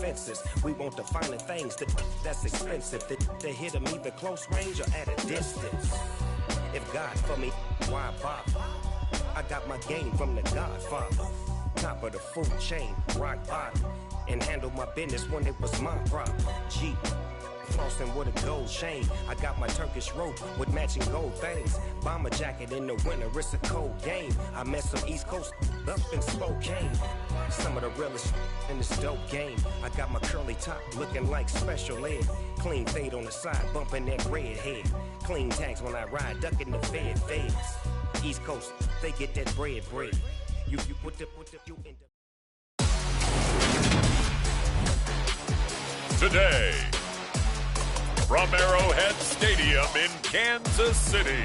fences. We want the finer things that's expensive. They hit them either close range or at a distance. If God for me, why bother? I got my game from the Godfather. Top of the food chain, rock bottom. And handle my business when it was my problem. Jeep, flossing with a gold chain. I got my Turkish rope with matching gold things. Bomber jacket in the winter, it's a cold game. I met some East Coast up in Spokane. Some of the realest in this dope game. I got my curly top looking like special ed. Clean fade on the side, bumping that red head. Clean tags when I ride, ducking the feds. East Coast, they get that bread. You put the in the... Today, from Arrowhead Stadium in Kansas City.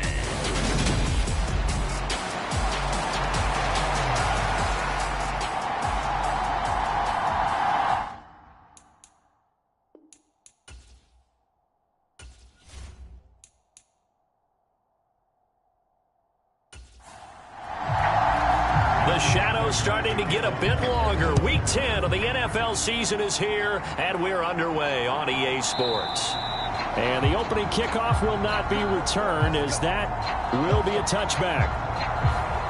The shadow's starting to get a bit longer. Week 10 of the NFL season is here, and we're underway on EA Sports. And the opening kickoff will not be returned, as that will be a touchback.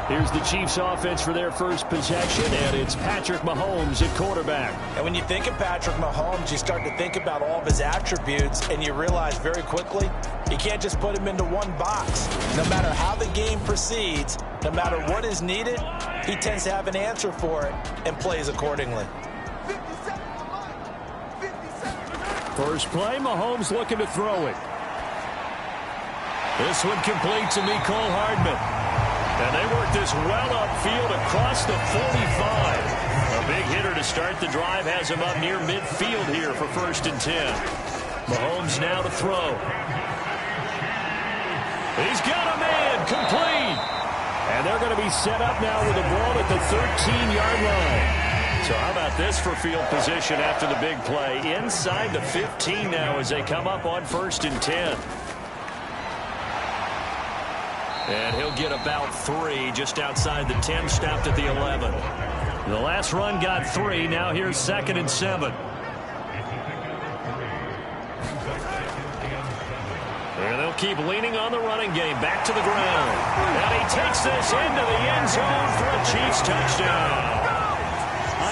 Here's the Chiefs offense for their first possession, and it's Patrick Mahomes at quarterback. And when you think of Patrick Mahomes, you start to think about all of his attributes, and you realize very quickly you can't just put him into one box. No matter how the game proceeds, no matter what is needed, he tends to have an answer for it and plays accordingly. First play, Mahomes looking to throw it. This one complete to Mecole Hardman. And they work this well upfield across the 45. A big hitter to start the drive has him up near midfield here for 1st and 10. Mahomes now to throw. He's got a man, complete. And they're going to be set up now with the ball at the 13-yard line. So how about this for field position after the big play? Inside the 15 now as they come up on 1st and 10. And he'll get about 3 just outside the 10, stopped at the 11. The last run got 3. Now here's 2nd and 7. And they'll keep leaning on the running game. Back to the ground. And he takes this into the end zone for a Chiefs touchdown.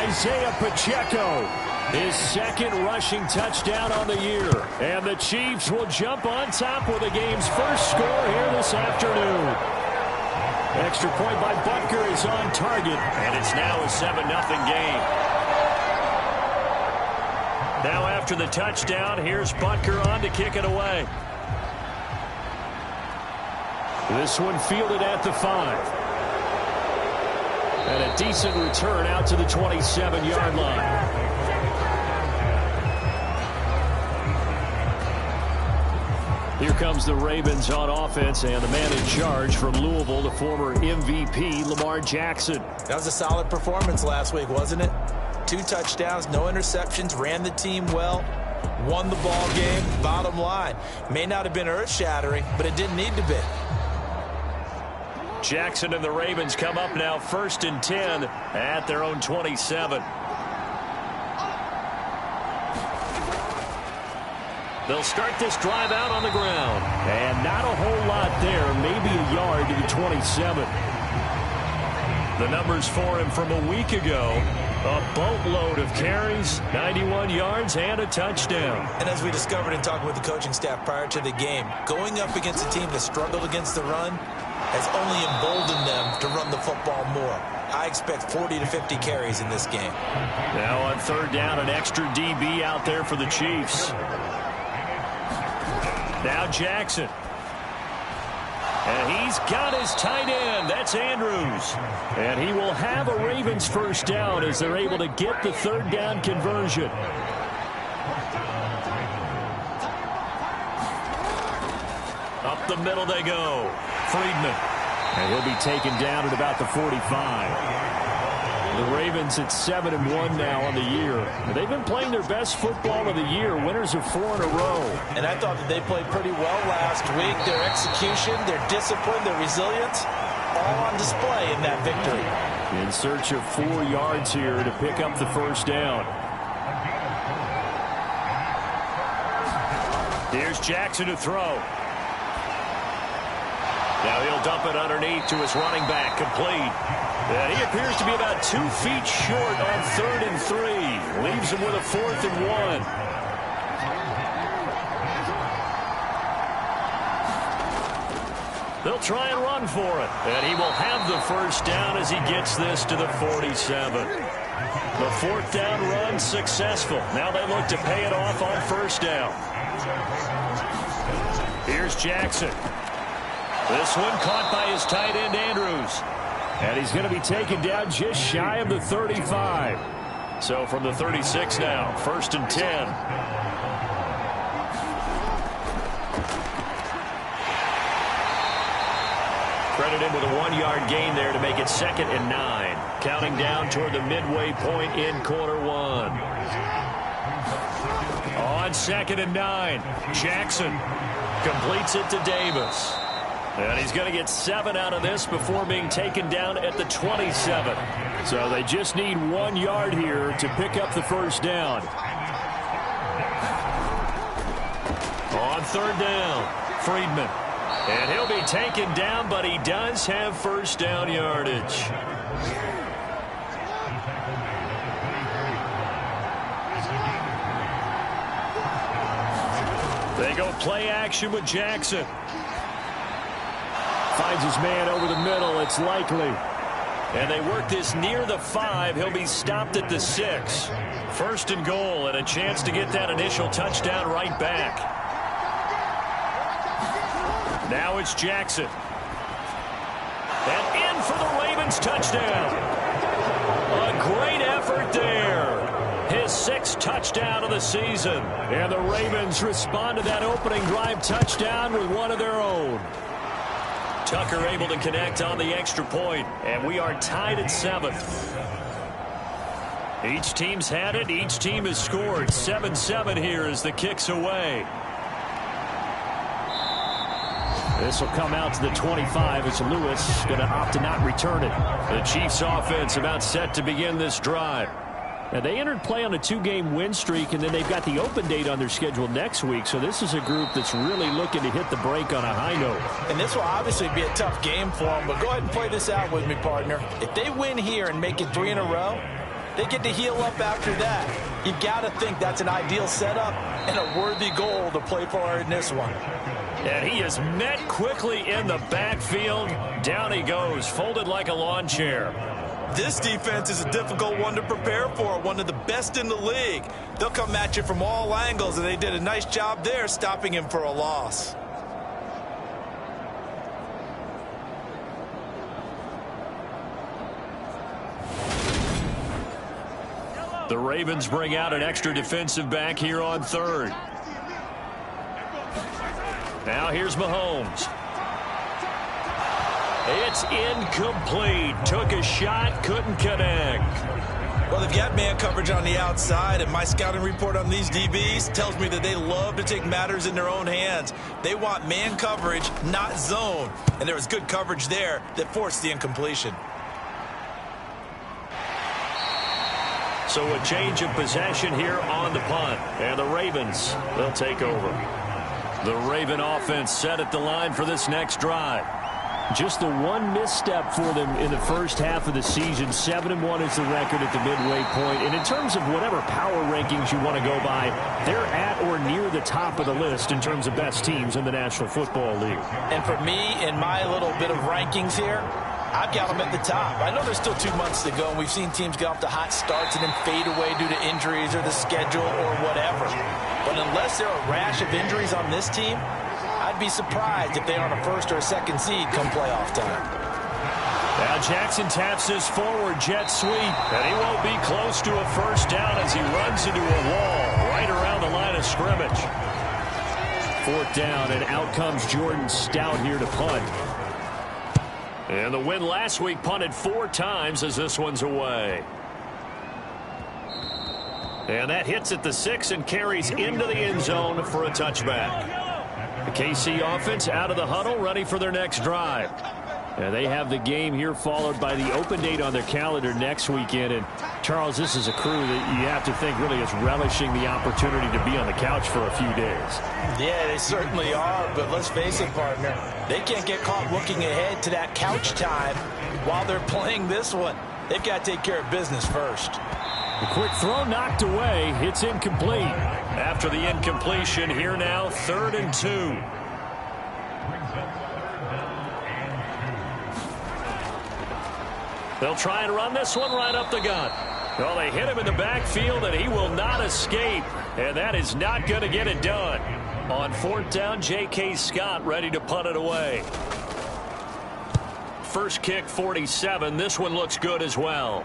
Isaiah Pacheco, his 2nd rushing touchdown on the year. And the Chiefs will jump on top with the game's first score here this afternoon. Extra point by Butker is on target. And it's now a 7-0 game. Now after the touchdown, here's Butker on to kick it away. This one fielded at the 5. And a decent return out to the 27-yard line. Here comes the Ravens on offense, and the man in charge from Louisville, the former MVP, Lamar Jackson. That was a solid performance last week, wasn't it? 2 touchdowns, no interceptions, ran the team well, won the ball game. Bottom line, may not have been earth-shattering, but it didn't need to be. Jackson and the Ravens come up now 1st and 10 at their own 27. They'll start this drive out on the ground. And not a whole lot there, maybe a yard to the 27. The numbers for him from a week ago, a boatload of carries, 91 yards, and a touchdown. And as we discovered in talking with the coaching staff prior to the game, going up against a team that struggled against the run has only emboldened them to run the football more. I expect 40 to 50 carries in this game. Now on 3rd down, an extra DB out there for the Chiefs. Now Jackson. And he's got his tight end. That's Andrews. And he will have a Ravens first down as they're able to get the 3rd down conversion. Up the middle they go. Friedman. And he'll be taken down at about the 45. The Ravens at 7-1 now on the year. They've been playing their best football of the year, winners of 4 in a row. And I thought that they played pretty well last week. Their execution, their discipline, their resilience, all on display in that victory. In search of 4 yards here to pick up the first down. Here's Jackson to throw. Now he'll dump it underneath to his running back, complete. And he appears to be about 2 feet short on 3rd and 3. Leaves him with a 4th and 1. They'll try and run for it. And he will have the first down as he gets this to the 47. The 4th down run successful. Now they look to pay it off on 1st down. Here's Jackson. This one caught by his tight end, Andrews. And he's going to be taken down just shy of the 35. So from the 36 now, 1st and 10. Credit him with a 1-yard gain there to make it 2nd and 9. Counting down toward the midway point in quarter 1. On 2nd and 9, Jackson completes it to Davis. And he's going to get 7 out of this before being taken down at the 27. So they just need 1 yard here to pick up the first down. On 3rd down, Friedman. And he'll be taken down, but he does have first down yardage. They go play action with Jackson. Finds his man over the middle. It's likely. And they work this near the 5. He'll be stopped at the 6. 1st and goal and a chance to get that initial touchdown right back. Now it's Jackson. And in for the Ravens touchdown. A great effort there. His 6th touchdown of the season. And the Ravens respond to that opening drive touchdown with one of their own. Tucker able to connect on the extra point, and we are tied at 7. Each team's had it. Each team has scored. 7-7 here as the kick's away. This will come out to the 25 as Lewis going to opt to not return it. The Chiefs offense about set to begin this drive. Now, they entered play on a 2-game win streak, and then they've got the open date on their schedule next week. So this is a group that's really looking to hit the break on a high note. And this will obviously be a tough game for them, but go ahead and play this out with me, partner. If they win here and make it 3 in a row, they get to heal up after that. You've got to think that's an ideal setup and a worthy goal to play for in this one. And he is met quickly in the backfield. Down he goes, folded like a lawn chair. This defense is a difficult one to prepare for, one of the best in the league. They'll come at you from all angles, and they did a nice job there stopping him for a loss. The Ravens bring out an extra defensive back here on 3rd. Now here's Mahomes. It's incomplete. Took a shot, couldn't connect. Well, they've got man coverage on the outside, and my scouting report on these DBs tells me that they love to take matters in their own hands. They want man coverage, not zone. And there was good coverage there that forced the incompletion. So a change of possession here on the punt. And the Ravens, they'll take over. The Raven offense set at the line for this next drive. Just the one misstep for them in the first half of the season. 7-1 is the record at the midway point. And in terms of whatever power rankings you want to go by, they're at or near the top of the list in terms of best teams in the National Football League. And for me, in my little bit of rankings here, I've got them at the top. I know there's still 2 months to go, and we've seen teams get off to hot starts and then fade away due to injuries or the schedule or whatever. But unless there are a rash of injuries on this team, I'd be surprised if they are on a 1st or a 2nd seed come playoff time. Now Jackson taps his forward jet sweep, and he won't be close to a first down as he runs into a wall right around the line of scrimmage. 4th down, and out comes Jordan Stout here to punt. And the win last week punted 4 times as this one's away. And that hits at the 6 and carries into the end zone for a touchback. The KC offense out of the huddle, ready for their next drive. And they have the game here followed by the open date on their calendar next weekend. And Charles, this is a crew that you have to think really is relishing the opportunity to be on the couch for a few days. Yeah, they certainly are, but let's face it, partner. They can't get caught looking ahead to that couch time while they're playing this one. They've got to take care of business first. A quick throw knocked away. It's incomplete. After the incompletion, here now, 3rd and 2. They'll try and run this one right up the gut. Well, they hit him in the backfield, and he will not escape. And that is not going to get it done. On 4th down, J.K. Scott ready to punt it away. First kick, 47. This one looks good as well.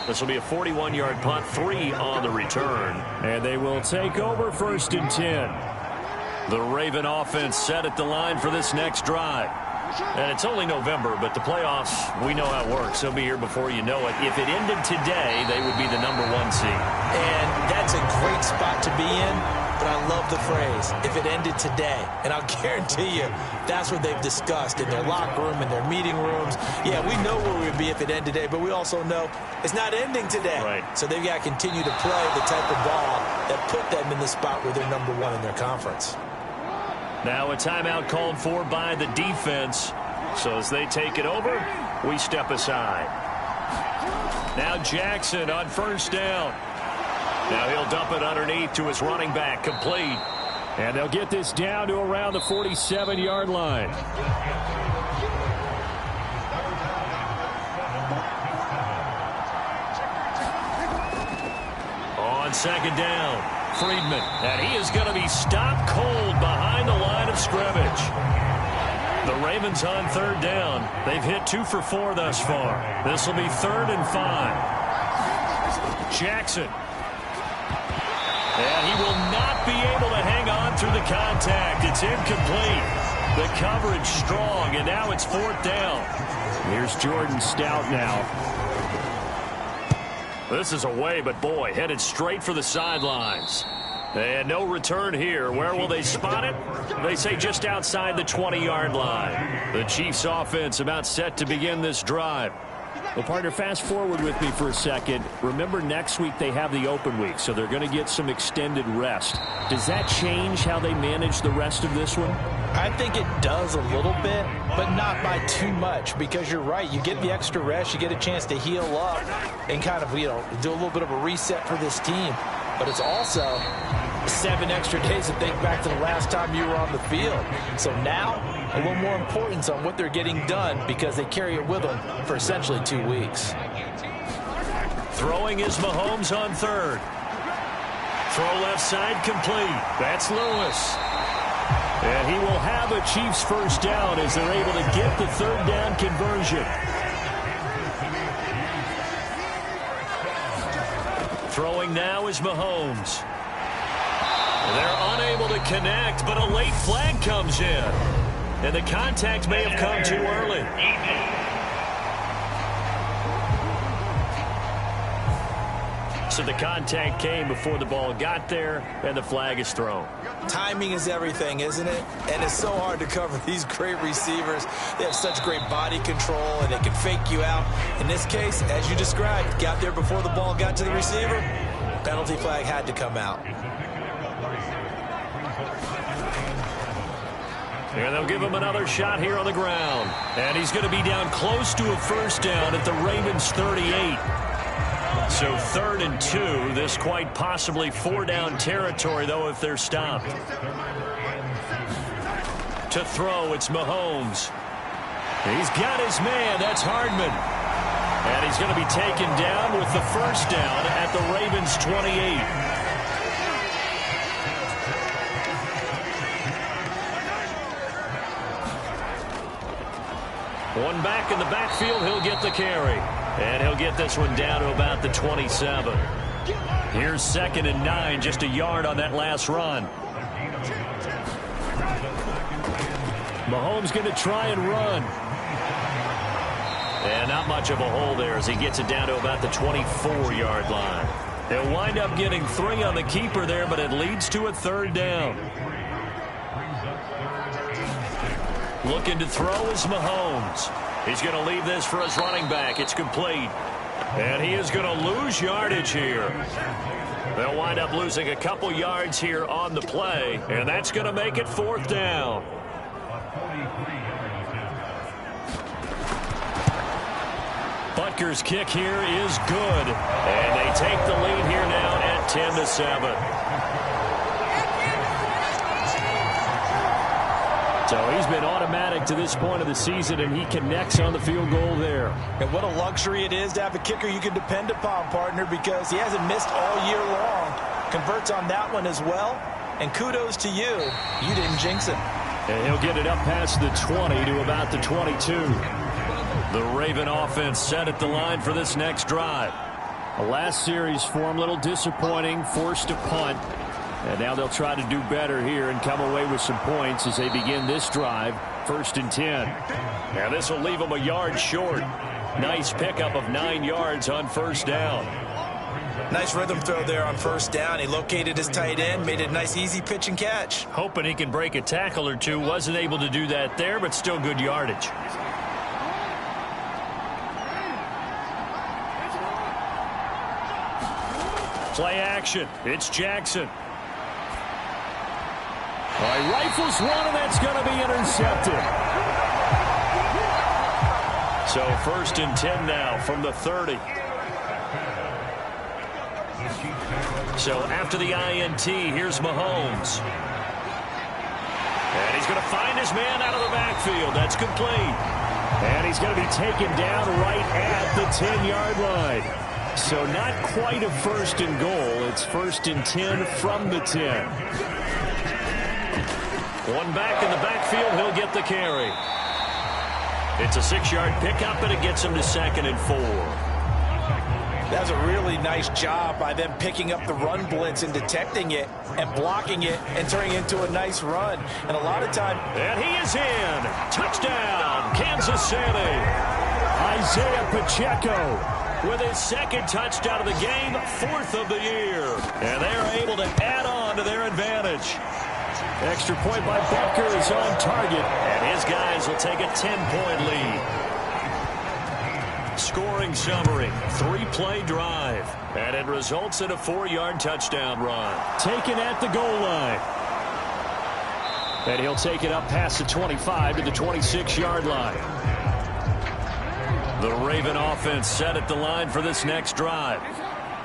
This will be a 41-yard punt, 3 on the return. And they will take over 1st and 10. The Raven offense set at the line for this next drive. And it's only November, but the playoffs, we know how it works. They'll be here before you know it. If it ended today, they would be the #1 seed. And that's a great spot to be in, but I love the phrase, if it ended today. And I'll guarantee you, that's what they've discussed in their locker room, in their meeting rooms. Yeah, we know where we'd be if it ended today, but we also know it's not ending today. Right. So they've got to continue to play the type of ball that put them in the spot where they're #1 in their conference. Now a timeout called for by the defense. So as they take it over, we step aside. Now Jackson on 1st down. Now he'll dump it underneath to his running back, complete. And they'll get this down to around the 47-yard line. On 2nd down, Friedman, and he is going to be stopped cold behind the line of scrimmage. The Ravens on 3rd down. They've hit 2 for 4 thus far. This will be 3rd and 5. Jackson. And he will not be able to hang on through the contact. It's incomplete. The coverage strong, and now it's 4th down. Here's Jordan Stout now. This is away, but boy, headed straight for the sidelines. And no return here. Where will they spot it? They say just outside the 20-yard line. The Chiefs offense about set to begin this drive. Well, partner, fast forward with me for a second. Remember, next week they have the open week, so they're going to get some extended rest. Does that change how they manage the rest of this one? I think it does a little bit, but not by too much, because you're right. You get the extra rest, you get a chance to heal up and kind of, do a little bit of a reset for this team. But it's also 7 extra days to think back to the last time you were on the field. So now, a little more importance on what they're getting done because they carry it with them for essentially 2 weeks. Throwing is Mahomes on 3rd. Throw left side complete. That's Lewis. And he will have a Chiefs 1st down as they're able to get the 3rd down conversion. Throwing now is Mahomes. They're unable to connect, but a late flag comes in. And the contact may have come too early. So the contact came before the ball got there, and the flag is thrown. Timing is everything, isn't it? And it's so hard to cover these great receivers. They have such great body control, and they can fake you out. In this case, as you described, got there before the ball got to the receiver. Penalty flag had to come out. And they'll give him another shot here on the ground. And he's going to be down close to a 1st down at the Ravens 38. So 3rd and 2. This quite possibly 4-down territory, though, if they're stopped. To throw, it's Mahomes. He's got his man. That's Hardman. And he's going to be taken down with the 1st down at the Ravens 28. One back in the backfield, he'll get the carry. And he'll get this one down to about the 27. Here's 2nd and 9, just a yard on that last run. Mahomes going to try and run. And not much of a hole there as he gets it down to about the 24-yard line. They'll wind up getting 3 on the keeper there, but it leads to a 3rd down. Looking to throw is Mahomes. He's going to leave this for his running back. It's complete. And he is going to lose yardage here. They'll wind up losing a couple yards here on the play, and that's going to make it 4th down. Butker's kick here is good, and they take the lead here now at 10-7. So he's been automatic to this point of the season, and he connects on the field goal there. And what a luxury it is to have a kicker you can depend upon, partner, because he hasn't missed all year long. Converts on that one as well. And kudos to you. You didn't jinx him. And he'll get it up past the 20 to about the 22. The Raven offense set at the line for this next drive. The last series for him, a little disappointing, forced a punt. And now they'll try to do better here and come away with some points as they begin this drive. 1st and 10. Now this will leave them a yard short. Nice pickup of 9 yards on 1st down. Nice rhythm throw there on 1st down. He located his tight end, made it a nice easy pitch and catch. Hoping he can break a tackle or two. Wasn't able to do that there, but still good yardage. Play action. It's Jackson. All right, rifles one, and that's going to be intercepted. So 1st and 10 now from the 30. So after the INT, here's Mahomes. And he's going to find his man out of the backfield. That's complete. And he's going to be taken down right at the 10-yard line. So not quite a 1st and goal. It's 1st and 10 from the 10. One back in the backfield. He'll get the carry. It's a 6-yard pickup, and it gets him to 2nd and 4. That's a really nice job by them picking up the run blitz and detecting it and blocking it and turning it into a nice run. And a lot of time. And he is in. Touchdown, Kansas City. Isaiah Pacheco with his 2nd touchdown of the game, 4th of the year. And they're able to add on to their advantage. Extra point by Butker is on target, and his guys will take a 10-point lead. Scoring summary, 3-play drive, and it results in a 4-yard touchdown run. Taken at the goal line. And he'll take it up past the 25 to the 26-yard line. The Raven offense set at the line for this next drive.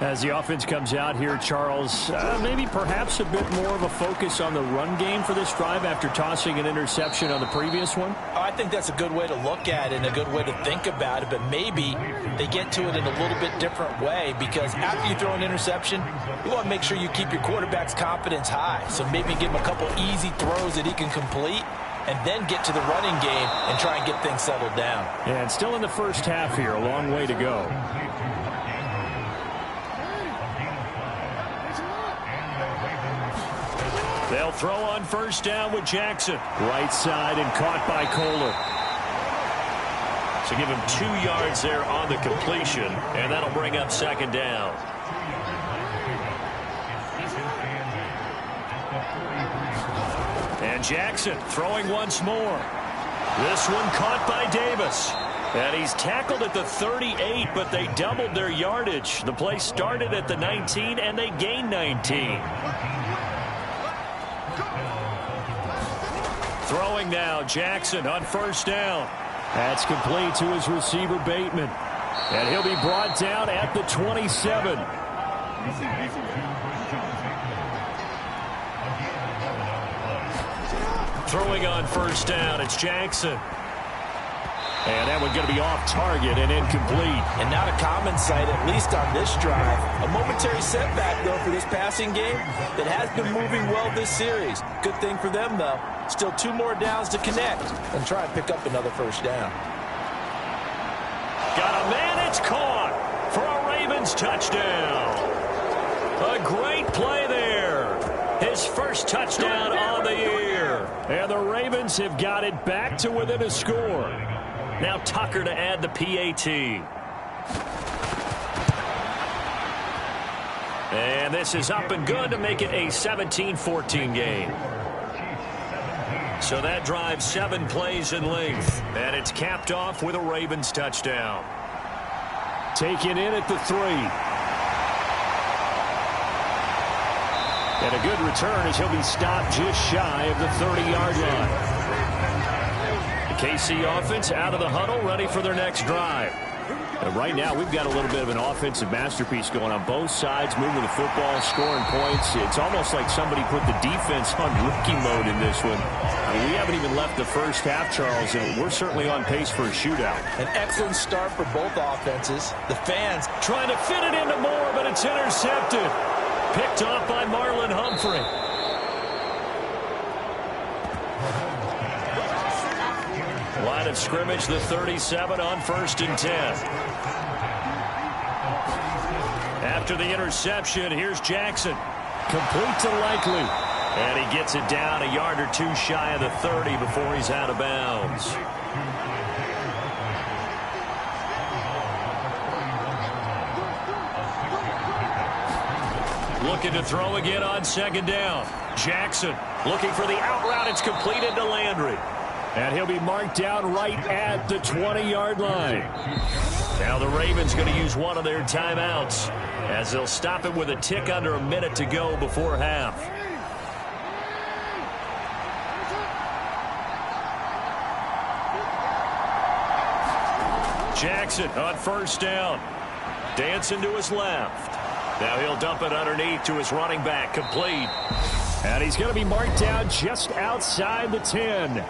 As the offense comes out here, Charles, maybe perhaps a bit more of a focus on the run game for this drive after tossing an interception on the previous one? I think that's a good way to look at it and a good way to think about it, but maybe they get to it in a little bit different way, because after you throw an interception, you want to make sure you keep your quarterback's confidence high. So maybe give him a couple easy throws that he can complete, and then get to the running game and try and get things settled down. Yeah, and still in the first half here, a long way to go. They'll throw on 1st down with Jackson. Right side and caught by Kohler. So give him 2 yards there on the completion, and that'll bring up 2nd down. And Jackson throwing once more. This one caught by Davis. And he's tackled at the 38, but they doubled their yardage. The play started at the 19, and they gained 19. Throwing now, Jackson on 1st down. That's complete to his receiver, Bateman. And he'll be brought down at the 27. Throwing on 1st down, it's Jackson. And that one going to be off target and incomplete. And not a common sight, at least on this drive. A momentary setback, though, for this passing game that has been moving well this series. Good thing for them, though. Still 2 more downs to connect and try and pick up another 1st down. Got a man, it's caught for a Ravens touchdown. A great play there. His 1st touchdown on the year. And the Ravens have got it back to within a score. Now Tucker to add the PAT. And this is up and good to make it a 17-14 game. So that drive 7 plays in length. And it's capped off with a Ravens touchdown. Taken in at the 3. And a good return as he'll be stopped just shy of the 30-yard line. The KC offense out of the huddle, ready for their next drive. And right now, we've got a little bit of an offensive masterpiece going on both sides, moving the football, scoring points. It's almost like somebody put the defense on rookie mode in this one. I mean, we haven't even left the first half, Charles, and we're certainly on pace for a shootout. An excellent start for both offenses. The fans trying to fit it into Moore, but it's intercepted. Picked off by Marlon Humphrey. Line of scrimmage, the 37 on 1st and 10. After the interception, here's Jackson. Complete to Likely. And he gets it down a yard or 2 shy of the 30 before he's out of bounds. Looking to throw again on 2nd down. Jackson looking for the out route. It's completed to Landry. And he'll be marked down right at the 20-yard line. Now the Ravens going to use one of their timeouts as they'll stop it with a tick under a minute to go before half. Jackson on 1st down. Dancing to his left. Now he'll dump it underneath to his running back. Complete. And he's going to be marked down just outside the 10.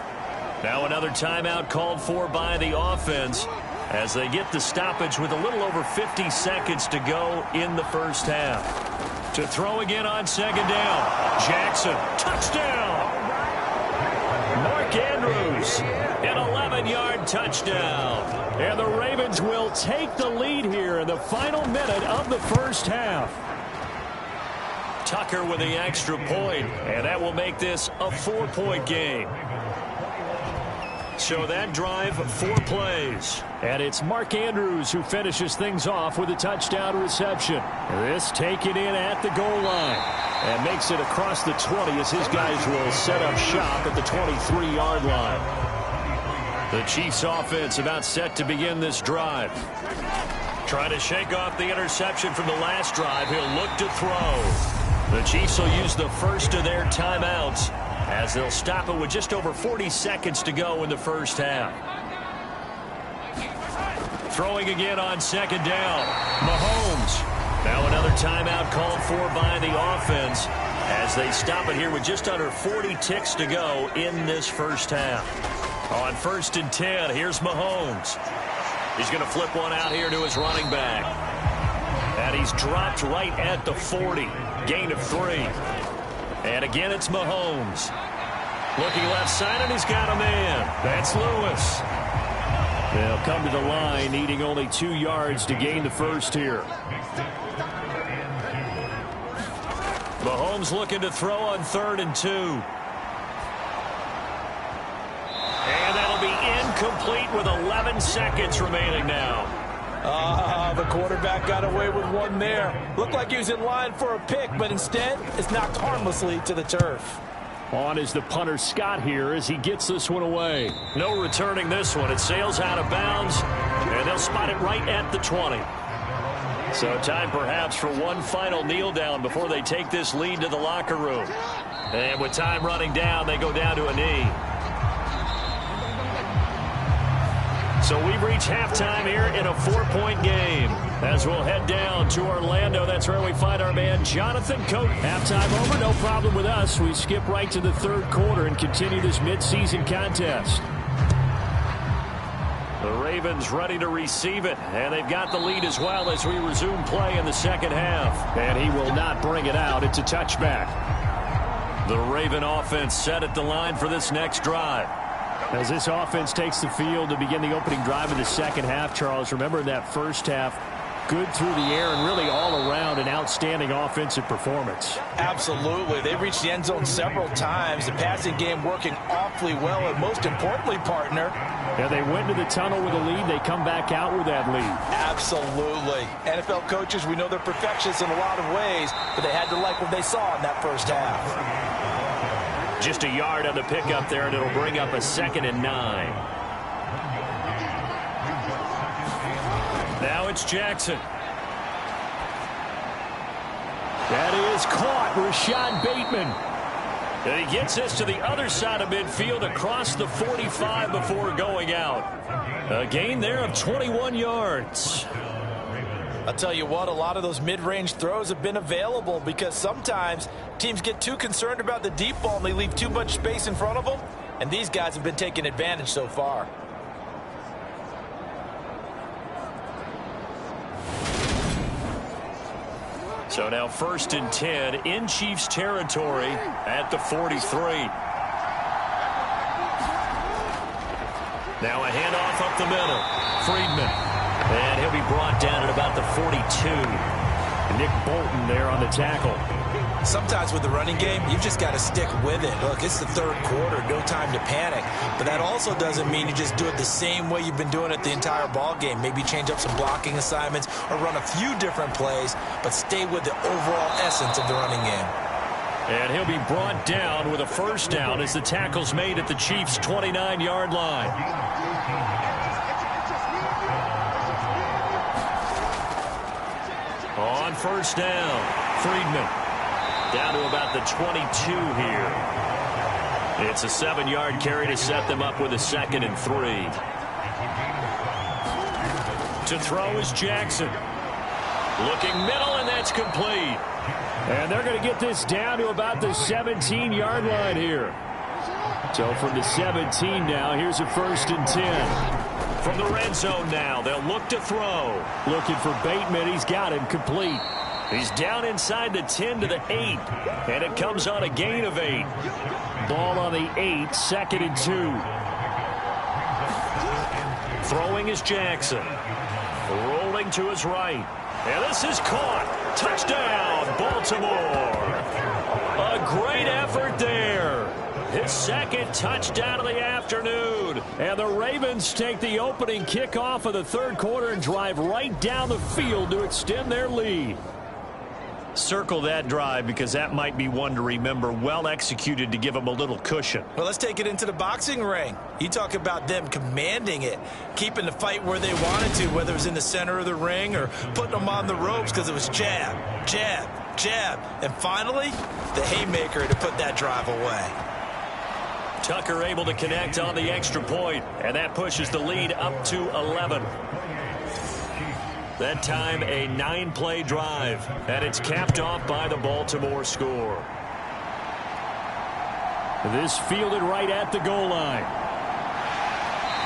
Now another timeout called for by the offense as they get the stoppage with a little over 50 seconds to go in the first half. To throw again on 2nd down. Jackson, touchdown! Mark Andrews, an 11-yard touchdown. And the Ravens will take the lead here in the final minute of the first half. Tucker with the extra point, and that will make this a 4-point game. So that drive, 4 plays. And it's Mark Andrews who finishes things off with a touchdown reception. This taken in at the goal line. And makes it across the 20 as his guys will set up shop at the 23-yard line. The Chiefs offense about set to begin this drive. Trying to shake off the interception from the last drive. He'll look to throw. The Chiefs will use the first of their timeouts as they'll stop it with just over 40 seconds to go in the first half. Throwing again on 2nd down. Mahomes. Now another timeout called for by the offense as they stop it here with just under 40 ticks to go in this first half. On 1st and 10, here's Mahomes. He's going to flip one out here to his running back. And he's dropped right at the 40. Gain of 3. And again, it's Mahomes. Looking left side, and he's got a man. That's Lewis. They'll come to the line, needing only 2 yards to gain the first here. Mahomes looking to throw on 3rd and 2. And that'll be incomplete with 11 seconds remaining now. The quarterback got away with one there. Looked like he was in line for a pick, but instead it's knocked harmlessly to the turf. On is the punter Scott here as he gets this one away. No returning this one. It sails out of bounds, and they'll spot it right at the 20. So time perhaps for one final kneel down before they take this lead to the locker room. And with time running down, they go down to a knee. So we've reached halftime here in a 4-point game. As we'll head down to Orlando, that's where we find our man Jonathan Cote. Halftime over, no problem with us. We skip right to the 3rd quarter and continue this midseason contest. The Ravens ready to receive it, and they've got the lead as well as we resume play in the second half. And he will not bring it out. It's a touchback. The Raven offense set at the line for this next drive. As this offense takes the field to begin the opening drive of the second half, Charles, remember in that first half, good through the air and really all around an outstanding offensive performance. Absolutely. They reached the end zone several times. The passing game working awfully well, and most importantly, partner. Yeah, they went to the tunnel with a lead. They come back out with that lead. Absolutely. NFL coaches, we know they're perfectionists in a lot of ways, but they had to like what they saw in that first half. Just a yard on the pickup there, and it'll bring up a 2nd and 9. Now it's Jackson. That is caught, Rashad Bateman. And he gets this to the other side of midfield across the 45 before going out. A gain there of 21 yards. I'll tell you what, a lot of those mid-range throws have been available because sometimes teams get too concerned about the deep ball and they leave too much space in front of them. And these guys have been taking advantage so far. So now 1st and 10 in Chiefs territory at the 43. Now a handoff up the middle. Friedman. And he'll be brought down at about the 42. Nick Bolton there on the tackle. Sometimes with the running game, you've just got to stick with it. Look, it's the 3rd quarter, no time to panic. But that also doesn't mean you just do it the same way you've been doing it the entire ball game. Maybe change up some blocking assignments or run a few different plays, but stay with the overall essence of the running game. And he'll be brought down with a 1st down as the tackle's made at the Chiefs' 29-yard line. On 1st down, Friedman. Down to about the 22 here. It's a 7-yard carry to set them up with a 2nd and 3. To throw is Jackson. Looking middle, and that's complete. And they're going to get this down to about the 17-yard line here. So from the 17 now, here's a 1st and 10. From the red zone now, they'll look to throw. Looking for Bateman. He's got him complete. He's down inside the 10 to the 8. And it comes on a gain of 8. Ball on the 8, 2nd and 2. Throwing is Jackson. Rolling to his right. And this is caught. Touchdown, Baltimore. A great effort there. His 2nd touchdown of the afternoon. And the Ravens take the opening kickoff of the 3rd quarter and drive right down the field to extend their lead. Circle that drive because that might be one to remember. Well executed to give them a little cushion. Well, let's take it into the boxing ring. You talk about them commanding it, keeping the fight where they wanted to, whether it was in the center of the ring or putting them on the ropes because it was jab, jab, jab. And finally, the haymaker to put that drive away. Tucker able to connect on the extra point, and that pushes the lead up to 11. That time a 9-play drive, and it's capped off by the Baltimore score. This fielded right at the goal line.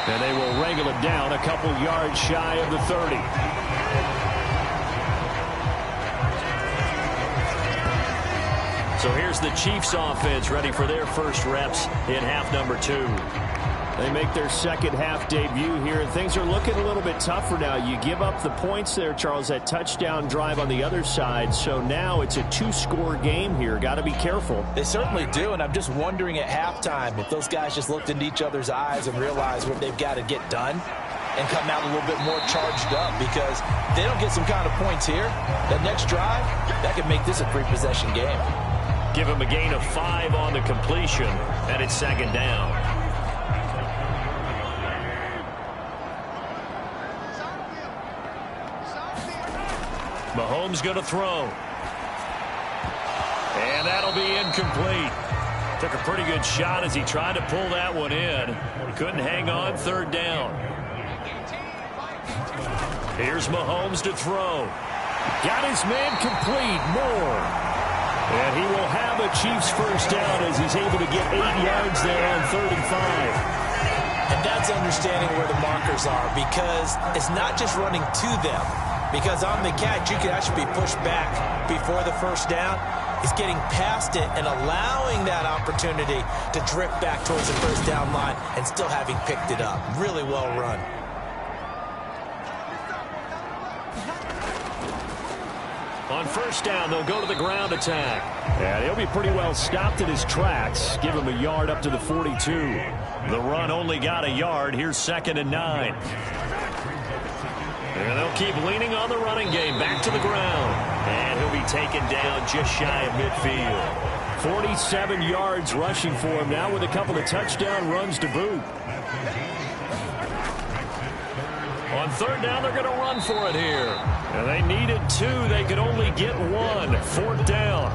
And they will wrangle it down a couple yards shy of the 30. So here's the Chiefs offense ready for their first reps in half number 2. They make their 2nd half debut here, and things are looking a little bit tougher now. You give up the points there, Charles, that touchdown drive on the other side. So now it's a 2-score game here. Got to be careful. They certainly do, and I'm just wondering at halftime if those guys just looked into each other's eyes and realized what they've got to get done and come out a little bit more charged up, because if they don't get some kind of points here, that next drive, that could make this a 3-possession game. Give him a gain of 5 on the completion, and it's 2nd down. Mahomes going to throw. And that'll be incomplete. Took a pretty good shot as he tried to pull that one in. Couldn't hang on, 3rd down. Here's Mahomes to throw. Got his man complete. Moore. And he will have a Chiefs 1st down as he's able to get 8 yards there on 3rd and 5. And that's understanding where the markers are, because it's not just running to them. Because on the catch, you could actually be pushed back before the 1st down. It's getting past it and allowing that opportunity to drift back towards the 1st down line and still having picked it up. Really well run. On 1st down, they'll go to the ground attack. And he'll be pretty well stopped in his tracks. Give him a yard up to the 42. The run only got a yard. Here's 2nd and 9. And they'll keep leaning on the running game. Back to the ground. And he'll be taken down just shy of midfield. 47 yards rushing for him now with a couple of touchdown runs to boot. On third down, they're going to run for it here. And they needed 2. They could only get 1. Fourth down.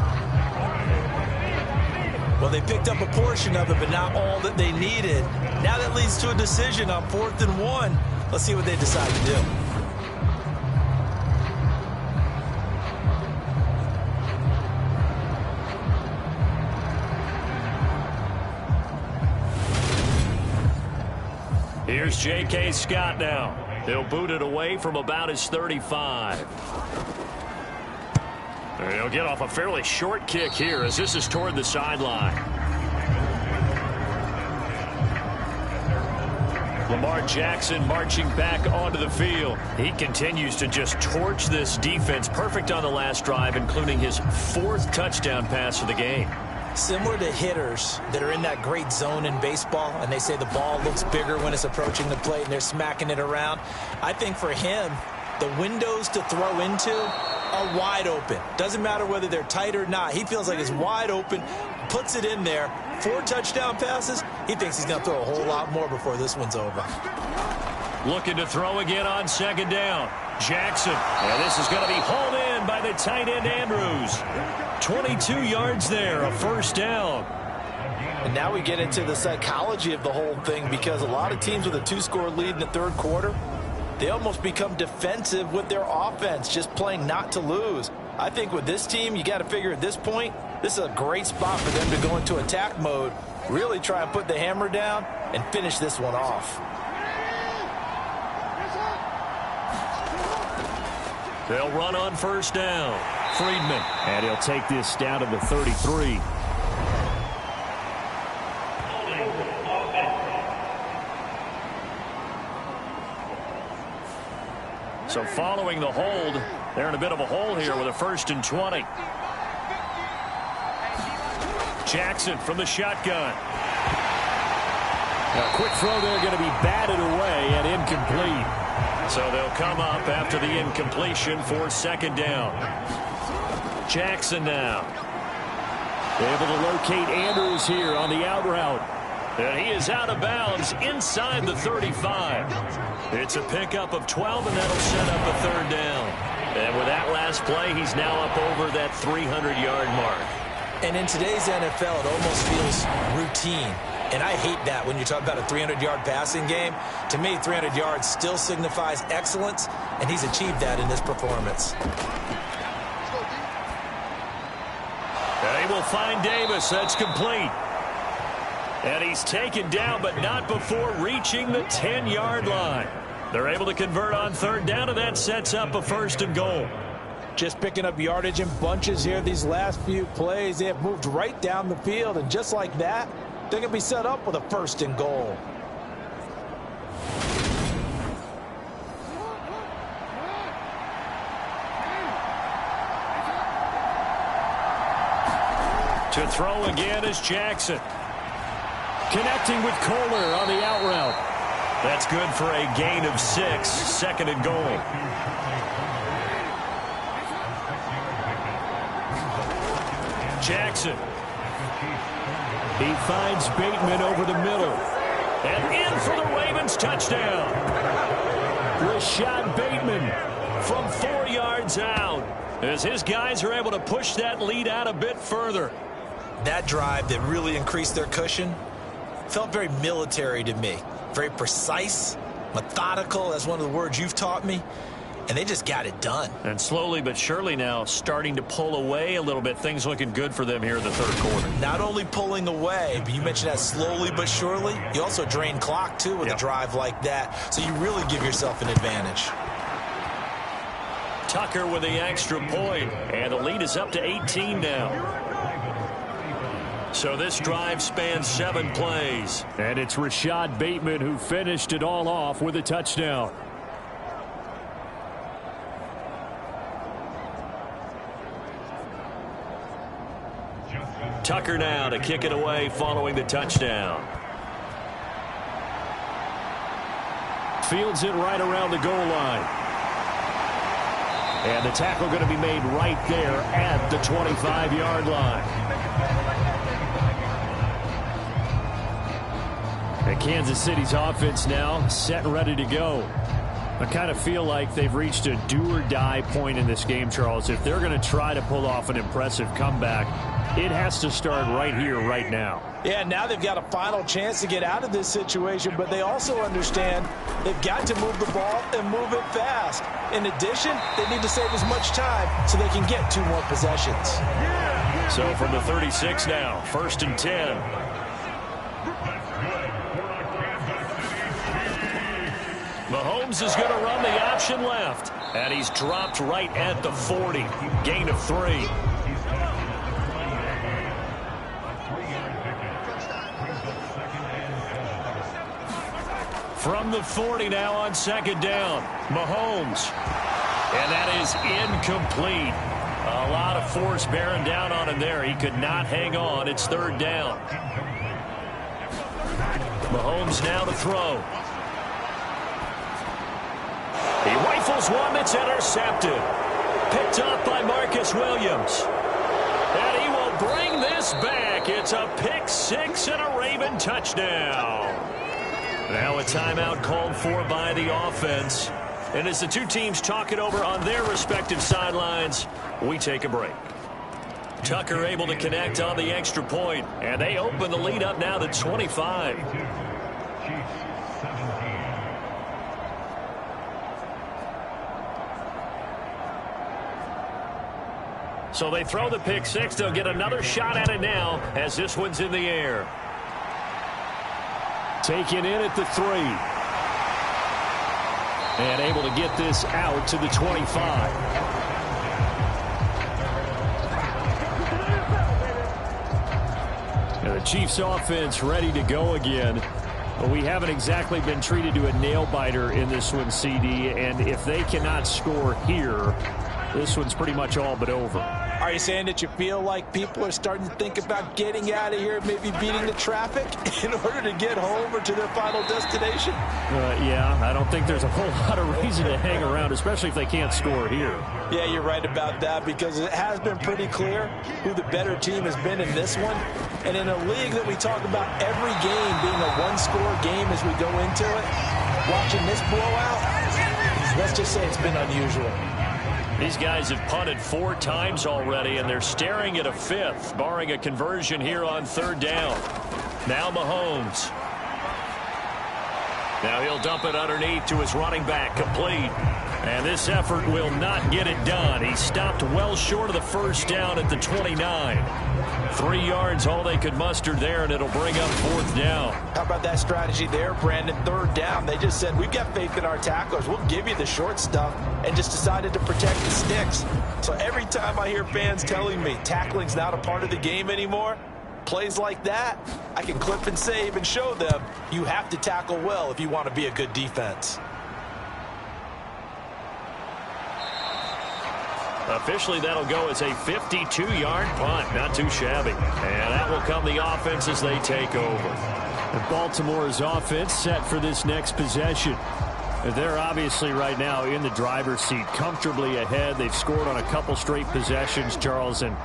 Well, they picked up a portion of it, but not all that they needed. Now that leads to a decision on 4th and 1. Let's see what they decide to do. Here's J.K. Scott now. He'll boot it away from about his 35. He'll get off a fairly short kick here as this is toward the sideline. Lamar Jackson marching back onto the field. He continues to just torch this defense. Perfect on the last drive, including his 4th touchdown pass of the game. Similar to hitters that are in that great zone in baseball, and they say the ball looks bigger when it's approaching the plate and they're smacking it around. I think for him, the windows to throw into are wide open. Doesn't matter whether they're tight or not. He feels like it's wide open, puts it in there. 4 touchdown passes. He thinks he's going to throw a whole lot more before this one's over. Looking to throw again on second down. Jackson. And this is going to be hauled in by the tight end Andrews. 22 yards there, a first down. And now we get into the psychology of the whole thing, because a lot of teams with a 2-score lead in the third quarter, they almost become defensive with their offense, just playing not to lose. I think with this team, you got to figure at this point, this is a great spot for them to go into attack mode, really try and put the hammer down and finish this one off. They'll run on first down. Friedman. And he'll take this down to the 33. So following the hold, they're in a bit of a hole here with a 1st and 20. Jackson from the shotgun. A quick throw there going to be batted away and incomplete. So they'll come up after the incompletion for second down. Jackson now. Able to locate Andrews here on the out route. And he is out of bounds inside the 35. It's a pickup of 12, and that'll set up a third down. And with that last play, he's now up over that 300-yard mark. And in today's NFL, it almost feels routine. And I hate that when you talk about a 300-yard passing game. To me, 300 yards still signifies excellence, and he's achieved that in this performance. They will find Davis. That's complete. And he's taken down, but not before reaching the 10-yard line. They're able to convert on third down, and that sets up a 1st and goal. Just picking up yardage in bunches here these last few plays. They have moved right down the field, and just like that, they're going to be set up with a 1st and goal. To throw again is Jackson. Connecting with Kohler on the out route. That's good for a gain of 6, 2nd and goal. Jackson. He finds Bateman over the middle. And in for the Ravens touchdown. Rashad Bateman from 4 yards out, as his guys are able to push that lead out a bit further. That drive that really increased their cushion felt very military to me. Very precise, methodical, that's one of the words you've taught me. And they just got it done. And slowly but surely now starting to pull away a little bit. Things looking good for them here in the third quarter. Not only pulling away, but you mentioned that slowly but surely. You also drain clock, too, with a drive like that. So you really give yourself an advantage. Tucker with the extra point. And the lead is up to 18 now. So this drive spans 7 plays. And it's Rashad Bateman who finished it all off with a touchdown. Tucker now to kick it away following the touchdown. Fields it right around the goal line. And the tackle going to be made right there at the 25-yard line. Kansas City's offense now set and ready to go. I kind of feel like they've reached a do-or-die point in this game, Charles. If they're going to try to pull off an impressive comeback, it has to start right here, right now. Yeah, now they've got a final chance to get out of this situation, but they also understand they've got to move the ball and move it fast. In addition, they need to save as much time so they can get 2 more possessions. So from the 36 now, 1st and 10. Mahomes is going to run the option left, and he's dropped right at the 40. Gain of 3. From the 40 now on 2nd down, Mahomes. And that is incomplete. A lot of force bearing down on him there. He could not hang on. It's 3rd down. Mahomes now to throw. He rifles one that's intercepted. Picked up by Marcus Williams. And he will bring this back. It's a pick 6 and a Raven touchdown. Now a timeout called for by the offense. And as the two teams talk it over on their respective sidelines, we take a break. Tucker able to connect on the extra point, and they open the lead up now to 25. So they throw the pick 6. They'll get another shot at it now as this one's in the air. Taken in at the 3. And able to get this out to the 25. Now the Chiefs offense ready to go again. But we haven't exactly been treated to a nail-biter in this one, CD. And if they cannot score here, this one's pretty much all but over. Are you saying that you feel like people are starting to think about getting out of here, maybe beating the traffic in order to get home or to their final destination? Yeah, I don't think there's a whole lot of reason to hang around, especially if they can't score here. Yeah, you're right about that, because it has been pretty clear who the better team has been in this one. And in a league that we talk about every game being a one-score game as we go into it, watching this blowout, let's just say it's been unusual. These guys have punted 4 times already, and they're staring at a 5th, barring a conversion here on 3rd down. Now Mahomes. Now he'll dump it underneath to his running back, complete. And this effort will not get it done. He stopped well short of the 1st down at the 29. 3 yards, all they could muster there, and it'll bring up 4th down. How about that strategy there, Brandon? 3rd down, they just said, we've got faith in our tacklers. We'll give you the short stuff, and just decided to protect the sticks. So every time I hear fans telling me tackling's not a part of the game anymore, plays like that, I can clip and save and show them you have to tackle well if you want to be a good defense. Officially, that'll go as a 52-yard punt. Not too shabby. And that will come the offense as they take over. And Baltimore's offense set for this next possession. They're obviously right now in the driver's seat, comfortably ahead. They've scored on a couple straight possessions, Charles. And,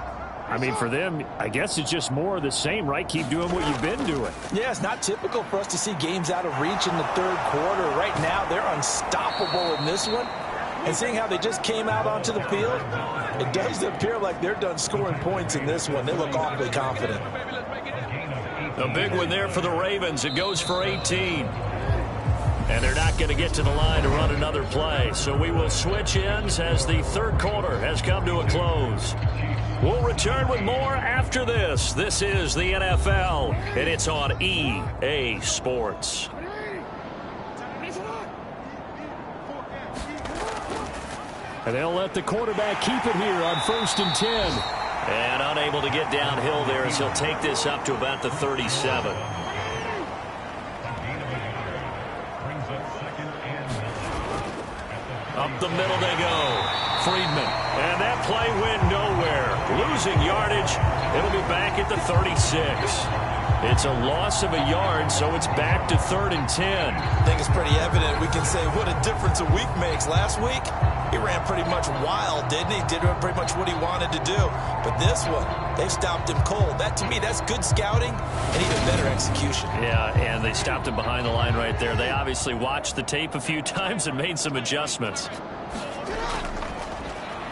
I mean, for them, I guess it's just more of the same, right? Keep doing what you've been doing. Yeah, it's not typical for us to see games out of reach in the 3rd quarter. Right now, they're unstoppable in this one. And seeing how they just came out onto the field, it does appear like they're done scoring points in this one. They look awfully confident. A big one there for the Ravens. It goes for 18. And they're not going to get to the line to run another play. So we will switch ends as the 3rd quarter has come to a close. We'll return with more after this. This is the NFL, and it's on EA Sports. And they'll let the quarterback keep it here on 1st and 10. And unable to get downhill there as he'll take this up to about the 37. Up the middle they go. Friedman. And that play went nowhere. Losing yardage. It'll be back at the 36. It's a loss of a yard, so it's back to 3rd and 10. I think it's pretty evident. We can say what a difference a week makes. Last week, he ran pretty much wild, didn't he? Did pretty much what he wanted to do. But this one, they stopped him cold. That, to me, that's good scouting and even better execution. Yeah, and they stopped him behind the line right there. They obviously watched the tape a few times and made some adjustments.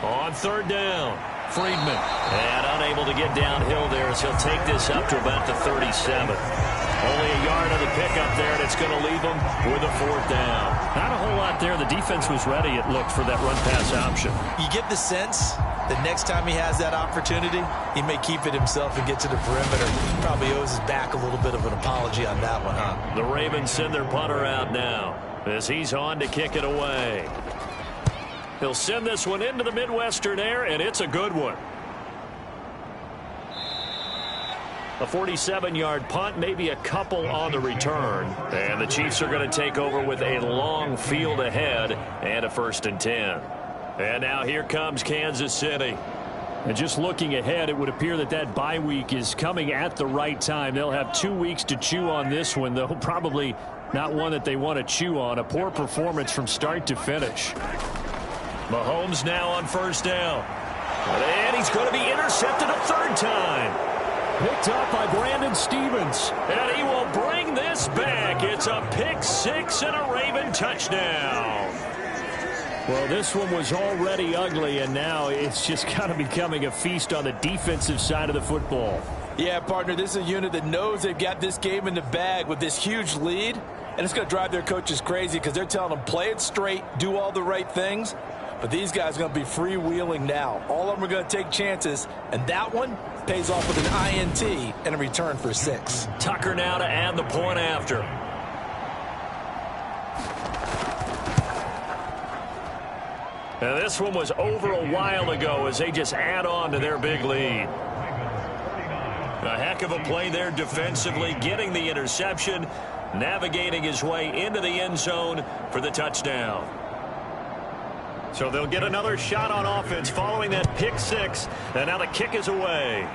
On 3rd down, Friedman. And unable to get downhill there as he'll take this up to about the 37. Only a yard of the pickup there, and it's going to leave him with a 4th down. Not a whole lot there. The defense was ready, it looked, for that run-pass option. You get the sense that next time he has that opportunity, he may keep it himself and get to the perimeter. Probably owes his back a little bit of an apology on that one, huh? The Ravens send their punter out now as he's on to kick it away. He'll send this one into the Midwestern air, and it's a good one. A 47-yard punt, maybe a couple on the return. And the Chiefs are going to take over with a long field ahead and a 1st and 10. And now here comes Kansas City. And just looking ahead, it would appear that that bye week is coming at the right time. They'll have 2 weeks to chew on this one, though probably not one that they want to chew on. A poor performance from start to finish. Mahomes now on 1st down. And he's going to be intercepted a 3rd time. Picked up by Brandon Stevens. And he will bring this back. It's a pick 6 and a Raven touchdown. Well, this one was already ugly, and now it's just kind of becoming a feast on the defensive side of the football. Yeah, partner, this is a unit that knows they've got this game in the bag with this huge lead, and it's going to drive their coaches crazy because they're telling them play it straight, do all the right things. But these guys are going to be freewheeling now. All of them are going to take chances, and that one pays off with an INT and a return for 6. Tucker now to add the point after. Now this one was over a while ago as they just add on to their big lead. A heck of a play there defensively, getting the interception, navigating his way into the end zone for the touchdown. So they'll get another shot on offense following that pick 6. And now the kick is away.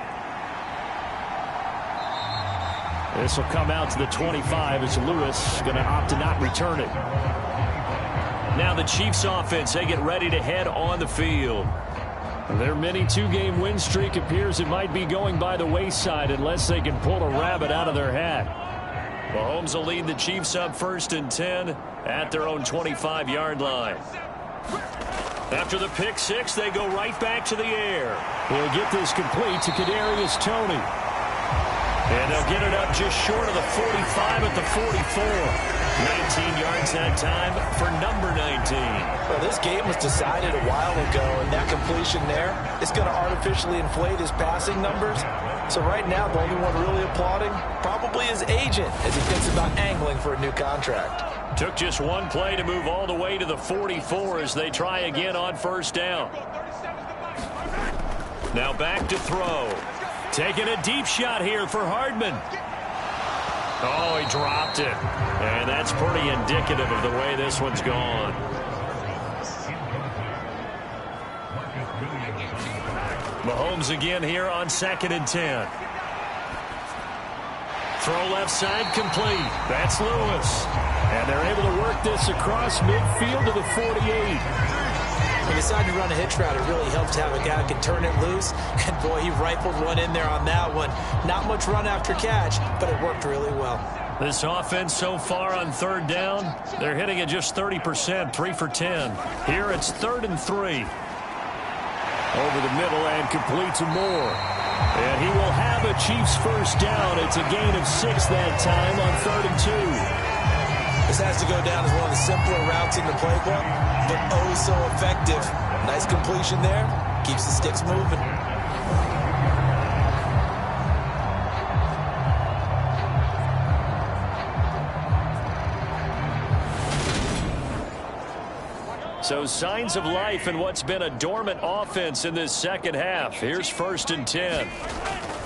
This will come out to the 25 as Lewis going to opt to not return it. Now the Chiefs offense, they get ready to head on the field. Their mini 2-game win streak appears it might be going by the wayside unless they can pull a rabbit out of their hat. Mahomes will lead the Chiefs up 1st and 10 at their own 25-yard line. After the pick 6, they go right back to the air. We'll get this complete to Kadarius Toney. And they'll get it up just short of the 45 at the 44. 19 yards that time for number 19. Well, this game was decided a while ago, and that completion there is going to artificially inflate his passing numbers. So right now, the only one really applauding probably his agent as he thinks about angling for a new contract. Took just one play to move all the way to the 44 as they try again on 1st down. Now back to throw. Taking a deep shot here for Hardman. Oh, he dropped it. And that's pretty indicative of the way this one's gone. Mahomes again here on 2nd and 10. Throw left side complete. That's Lewis. And they're able to work this across midfield to the 48. He decided to run a hitch route. It really helps to have a guy who can turn it loose. And, boy, he rifled one in there on that one. Not much run after catch, but it worked really well. This offense so far on 3rd down, they're hitting it just 30%, 3 for 10. Here it's 3rd and 3. Over the middle and complete to Moore. And he will have a Chiefs 1st down. It's a gain of 6 that time on 3rd and 2. This has to go down as one of the simpler routes in the playbook, but oh so effective. Nice completion there. Keeps the sticks moving. So signs of life in what's been a dormant offense in this second half. Here's 1st and 10.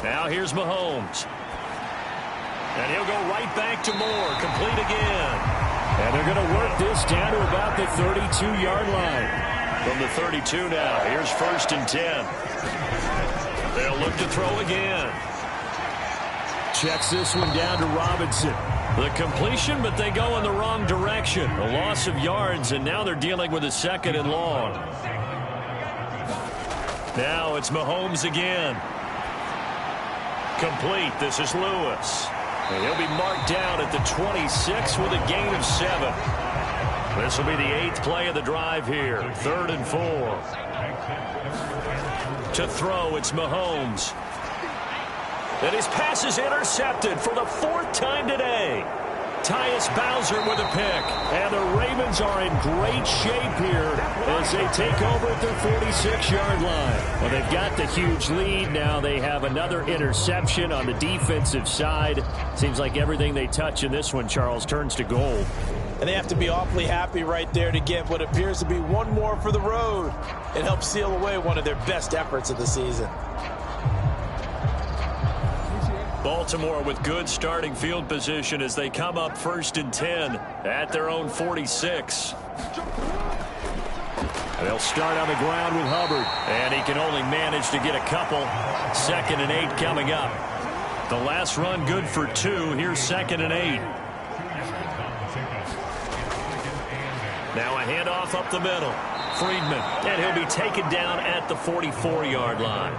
Now here's Mahomes. And he'll go right back to Moore. Complete again. And they're going to work this down to about the 32-yard line. From the 32 now, here's 1st and 10. They'll look to throw again. Checks this one down to Robinson. The completion, but they go in the wrong direction. A loss of yards, and now they're dealing with a 2nd and long. Now it's Mahomes again. Complete. This is Lewis. And he'll be marked down at the 26 with a gain of 7. This will be the 8th play of the drive here. 3rd and 4. To throw, it's Mahomes. And his pass is intercepted for the 4th time today. Tyus Bowser with a pick. And the Ravens are in great shape here as they take over at their 46-yard line. Well, they've got the huge lead. Now they have another interception on the defensive side. Seems like everything they touch in this one, Charles, turns to gold. And they have to be awfully happy right there to get what appears to be one more for the road. It helps seal away one of their best efforts of the season. Baltimore with good starting field position as they come up 1st and 10 at their own 46. They'll start on the ground with Hubbard, and he can only manage to get a couple. 2nd and 8 coming up. The last run good for 2. Here's 2nd and 8. Now a handoff up the middle. Friedman, and he'll be taken down at the 44-yard line.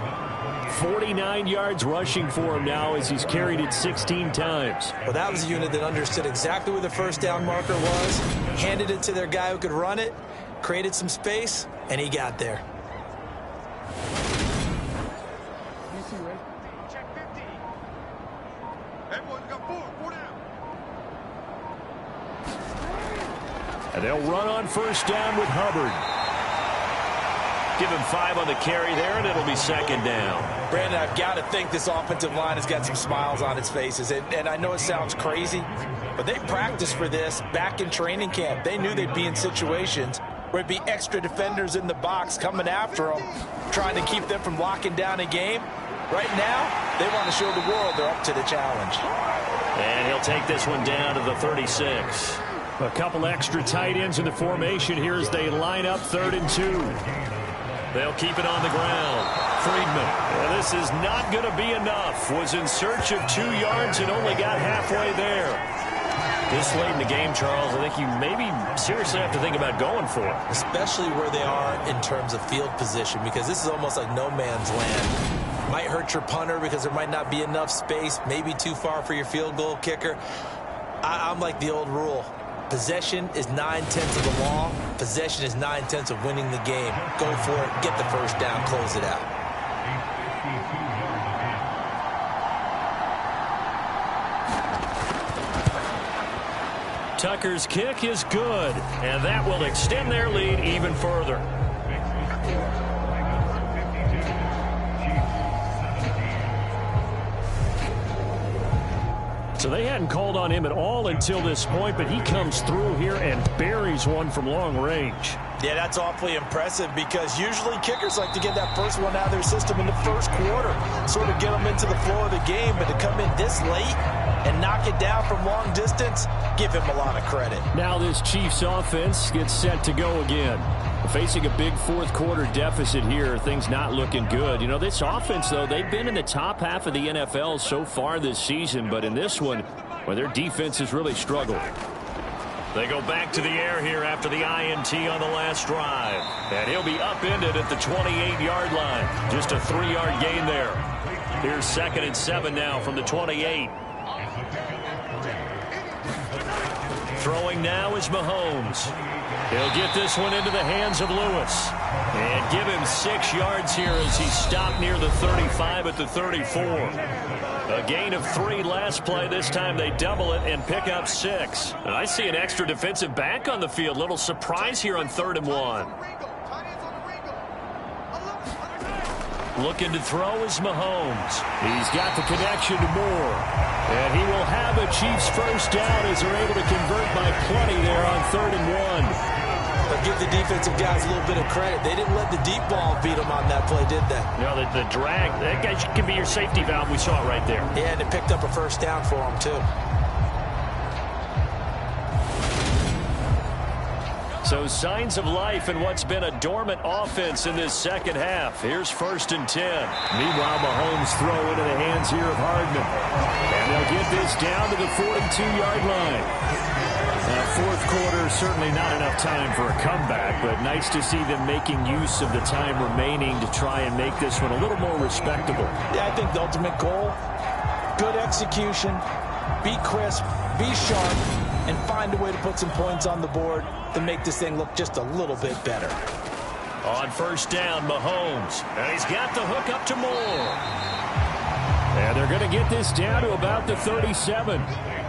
49 yards rushing for him now as he's carried it 16 times. Well, that was a unit that understood exactly where the first down marker was, handed it to their guy who could run it, created some space, and he got there. And they'll run on 1st down with Hubbard. Give him 5 on the carry there, and it'll be 2nd down. Brandon, I've got to think this offensive line has got some smiles on its faces. And I know it sounds crazy, but they practiced for this back in training camp. They knew they'd be in situations where it'd be extra defenders in the box coming after them, trying to keep them from locking down a game. Right now, they want to show the world they're up to the challenge. And he'll take this one down to the 36. A couple extra tight ends in the formation here as they line up 3rd and 2. They'll keep it on the ground. Friedman. Well, this is not going to be enough. Was in search of 2 yards and only got halfway there. This late in the game, Charles, I think you maybe seriously have to think about going for it. Especially where they are in terms of field position, because this is almost like no man's land. Might hurt your punter because there might not be enough space, maybe too far for your field goal kicker. I'm like the old rule. Possession is 9/10 of the law. Possession is 9/10 of winning the game. Go for it. Get the first down. Close it out. Tucker's kick is good, and that will extend their lead even further. So they hadn't called on him at all until this point, but he comes through here and buries one from long range. Yeah, that's awfully impressive because usually kickers like to get that first one out of their system in the first quarter, sort of get them into the flow of the game, but to come in this late and knock it down from long distance, give him a lot of credit. Now this Chiefs offense gets set to go again. Facing a big fourth quarter deficit here, things not looking good. You know, this offense, though, they've been in the top half of the NFL so far this season, but in this one, well, their defense has really struggled. They go back to the air here after the INT on the last drive. And he'll be upended at the 28-yard line. Just a 3-yard gain there. Here's 2nd and 7 now from the 28. Throwing now is Mahomes. He'll get this one into the hands of Lewis. And give him 6 yards here as he stopped near the 35 at the 34. A gain of 3 last play. This time they double it and pick up 6. And I see an extra defensive back on the field. Little surprise here on 3rd and 1. Looking to throw is Mahomes. He's got the connection to Moore. And he will have a Chiefs first down as they're able to convert by plenty there on 3rd and 1. But give the defensive guys a little bit of credit. They didn't let the deep ball beat them on that play, did they? No, the drag, that guy can be your safety valve. We saw it right there. Yeah, and it picked up a first down for them, too. So signs of life in what's been a dormant offense in this second half. Here's 1st and 10. Meanwhile, Mahomes throw into the hands here of Hardman. And they'll get this down to the 42-yard line. Now, fourth quarter, certainly not enough time for a comeback, but nice to see them making use of the time remaining to try and make this one a little more respectable. Yeah, I think the ultimate goal, good execution, be crisp, be sharp, and find a way to put some points on the board to make this thing look just a little bit better. On 1st down, Mahomes. And he's got the hook up to Moore. And they're going to get this down to about the 37.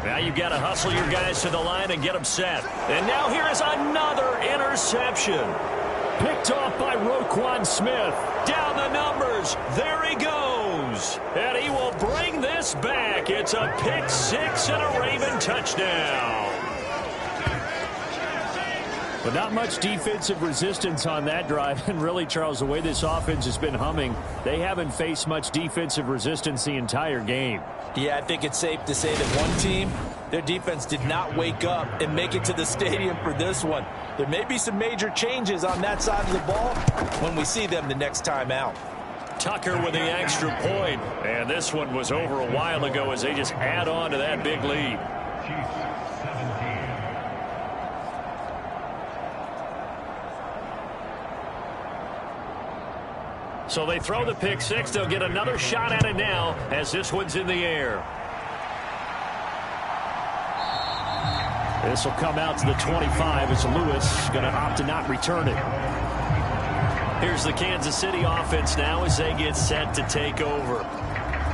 Now you've got to hustle your guys to the line and get them set. And now here is another interception. Picked off by Roquan Smith. Down the numbers. There he goes. And he will bring this back. It's a pick six and a Raven touchdown. But not much defensive resistance on that drive. And really, Charles, the way this offense has been humming, they haven't faced much defensive resistance the entire game. Yeah, I think it's safe to say that one team, their defense did not wake up and make it to the stadium for this one. There may be some major changes on that side of the ball when we see them the next time out. Tucker with the extra point. And this one was over a while ago as they just add on to that big lead. So they throw the pick six. They'll get another shot at it now as this one's in the air. This will come out to the 25 as Lewis going to opt to not return it. Here's the Kansas City offense now as they get set to take over.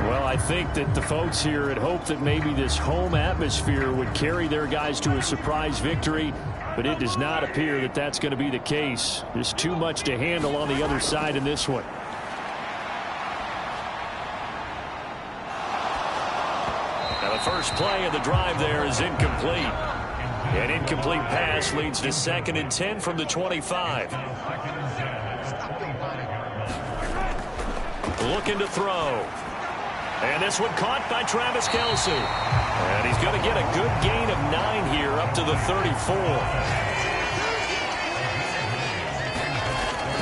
Well, I think that the folks here had hoped that maybe this home atmosphere would carry their guys to a surprise victory, but it does not appear that that's going to be the case. There's too much to handle on the other side in this one. Now the first play of the drive there is incomplete. An incomplete pass leads to 2nd and 10 from the 25. Looking to throw. And this one caught by Travis Kelce. And he's going to get a good gain of 9 here up to the 34.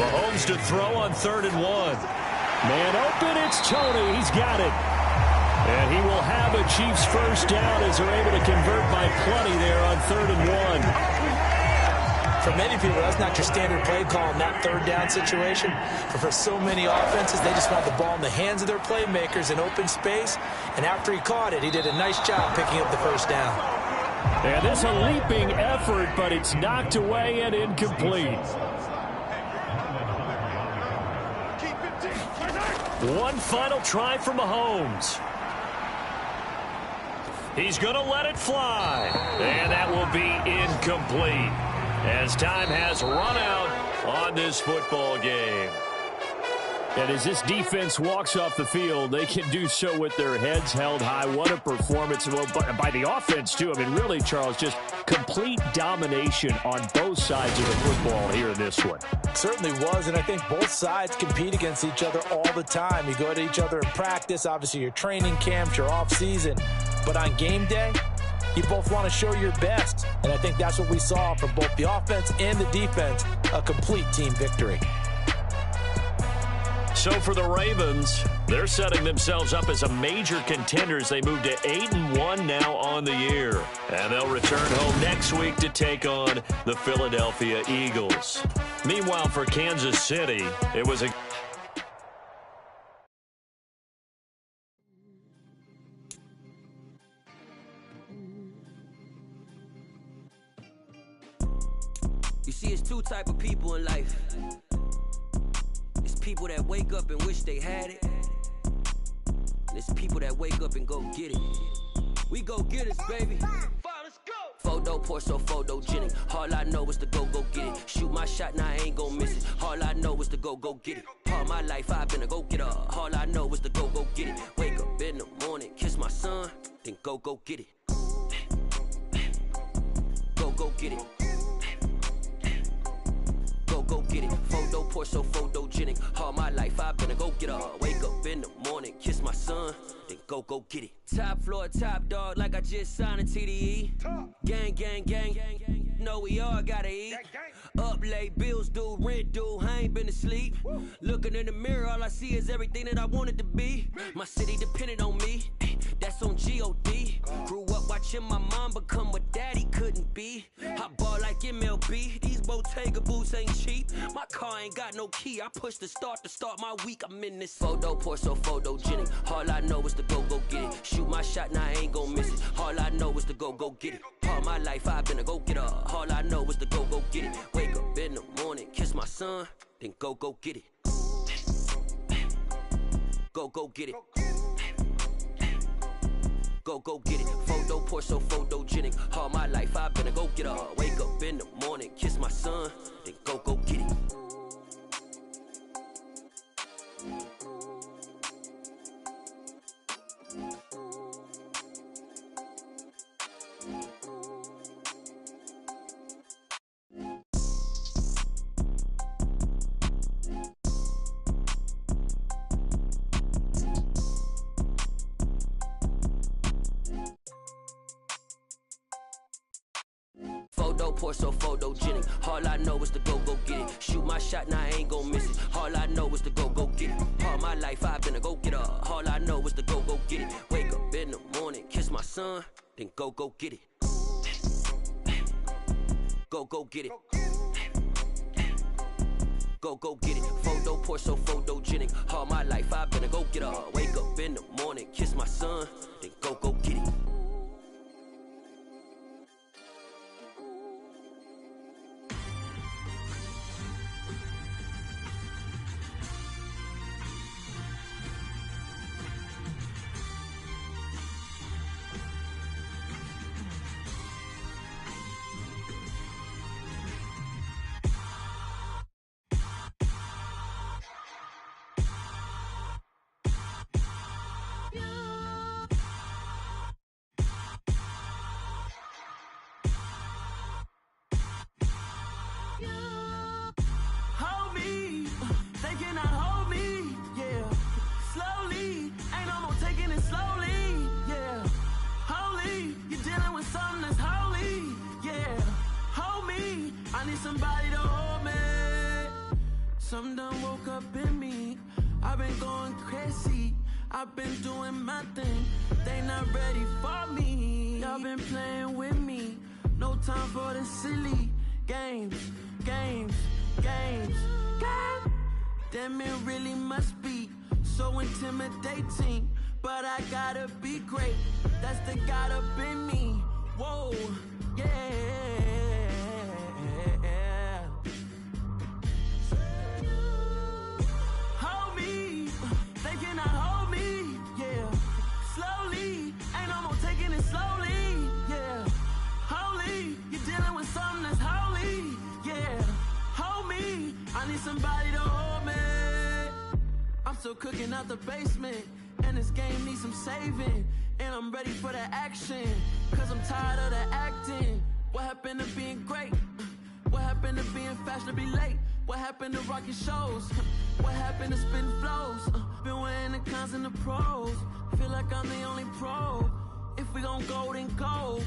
Mahomes to throw on 3rd and 1. Man open, it's Tony. He's got it. And he will have a Chiefs first down as they're able to convert by plenty there on 3rd and 1. For many people, that's not your standard play call in that 3rd down situation. But for so many offenses, they just want the ball in the hands of their playmakers in open space. And after he caught it, he did a nice job picking up the first down. And this is a leaping effort, but it's knocked away and incomplete. One final try for Mahomes. He's going to let it fly. And that will be incomplete as time has run out on this football game. And as this defense walks off the field, they can do so with their heads held high. What a performance by the offense, too. I mean, really, Charles, just complete domination on both sides of the football here in this one. Certainly was, and I think both sides compete against each other all the time. You go to each other in practice, obviously your training camps, your off-season. But on game day, you both want to show your best. And I think that's what we saw from both the offense and the defense, a complete team victory. So for the Ravens, they're setting themselves up as a major contender as they move to 8-1 now on the year. And they'll return home next week to take on the Philadelphia Eagles. Meanwhile, for Kansas City, it was a... You see, it's two type of people in life. It's people that wake up and wish they had it. And it's people that wake up and go get it. We go get it, baby. Photo Porsche, so photogenic. All I know is to go get it. Shoot my shot, now I ain't gon' miss it. All I know is to go get it. All my life I've been a go-getter. All I know is to go get it. Wake up in the morning, kiss my son, then go get it. Go get it. Go get it. Photo Porsche, so photogenic. All my life I've been a go-getter. Wake up in the morning, kiss my son, then go get it. Top floor, top dog, like I just signed a TDE. Gang, gang, gang, know we all gotta eat. Up late, bills due, rent due, I ain't been asleep. Looking in the mirror, all I see is everything that I wanted to be. My city depended on me, that's on G.O.D. Grew up watching my mom become what daddy couldn't be. I ball like MLB, these Bottega boots ain't cheap. My car ain't got no key, I push the start to start my week. I'm in this photo, pour so photogenic. All I know is to go get it. Shoot my shot, now I ain't gon' miss it. All I know is to go get it. All my life I've been a go-getter. All I know is to go get it. Wake up in the morning, kiss my son, then go get it. Go get it. Go get it. Photo, pour so photogenic. All my life I've been a go-getter. Wake up in the morning, kiss my son, then go get it. Pour so photogenic. All I know is to go get it. Shoot my shot, now I ain't gon' miss it. All I know is to go get it. All my life I've been a go-getter. All I know is to go get it. Wake up in the morning, kiss my son, then go get it. Go get it. Go get it. Photo, pour so photogenic. All my life I've been a go-getter. Wake up in the morning, kiss my son, then go get it. Somebody to hold me. Some done woke up in me. I've been going crazy. I've been doing my thing. They not ready for me. Y'all been playing with me. No time for the silly games. Damn, it really must be so intimidating. But I gotta be great. That's the God up in me. Whoa, yeah. Somebody to hold me. I'm still cooking out the basement, and this game needs some saving. And I'm ready for the action, cause I'm tired of the acting. What happened to being great? What happened to being fashionably late? What happened to rocking shows? What happened to spitting flows? Been weighing the cons and the pros. Feel like I'm the only pro. If we gon' go, then go.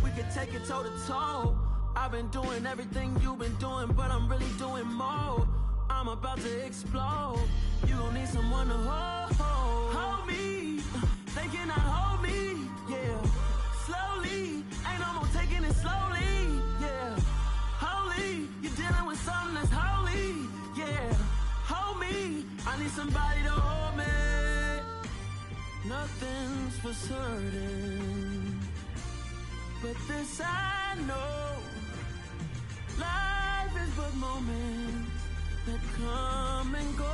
We could take it toe to toe. I've been doing everything you've been doing, but I'm really doing more. I'm about to explode. You gon' need someone to hold me. They cannot hold me, yeah. Slowly, ain't no more taking it slowly, yeah. Holy, you're dealing with something that's holy, yeah. Hold me, I need somebody to hold me. Nothing's for certain, but this I know. Life is but moments that come and go.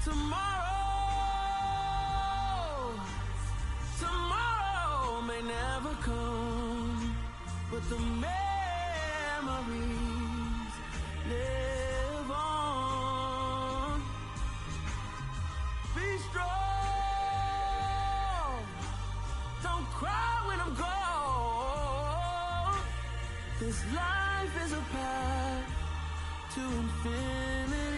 Tomorrow may never come, but the memories live on. Be strong, don't cry when I'm gone. This life is a path to infinity.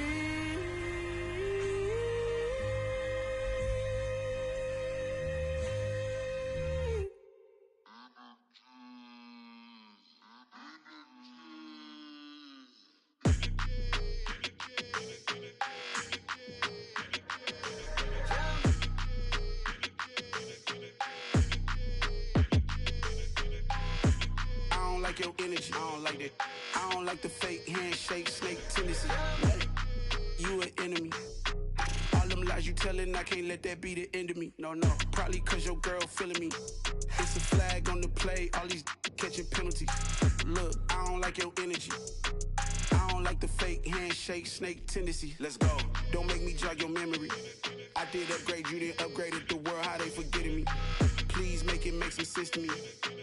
like your energy. I don't like that. I don't like the fake handshake, snake tendency. You an enemy. All them lies you telling, I can't let that be the end of me. No, probably cause your girl feeling me. It's a flag on the play, all these catching penalties. Look, I don't like your energy. I don't like the fake handshake, snake tendency. Let's go. Don't make me jog your memory. I did upgrade, you didn't upgrade it. The world, how they forgetting me. Please make it make some sense to me.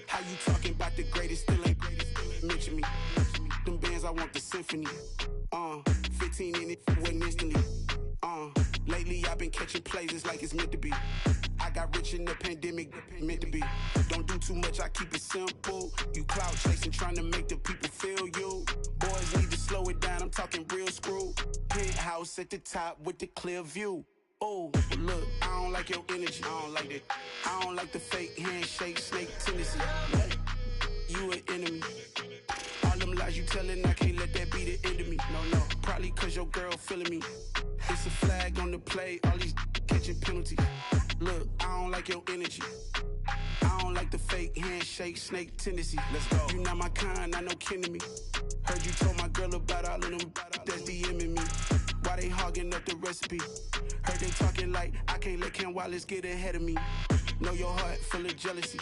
How you talking about the greatest, still ain't mention me. Them bands, I want the symphony. 15 in it, wasn't instantly. Lately I've been catching plays, it's like it's meant to be. I got rich in the pandemic, meant to be. Don't do too much, I keep it simple. You clout chasing, trying to make the people feel you. Boys need to slow it down, I'm talking real screw. Penthouse at the top with the clear view. Oh, look, I don't like your energy. I don't like that. I don't like the fake handshake, snake tendency. You an enemy. All them lies you telling, I can't let that be the end of me. No, probably cause your girl feeling me. It's a flag on the play, all these catching penalties. Look, I don't like your energy. I don't like the fake handshake, snake tendency. Let's go. You not my kind, I know kin to me. Heard you told my girl about all of them that's DMing me. Why they hogging up the recipe? Heard they talking like I can't let Ken Wallace get ahead of me. Know your heart full of jealousy.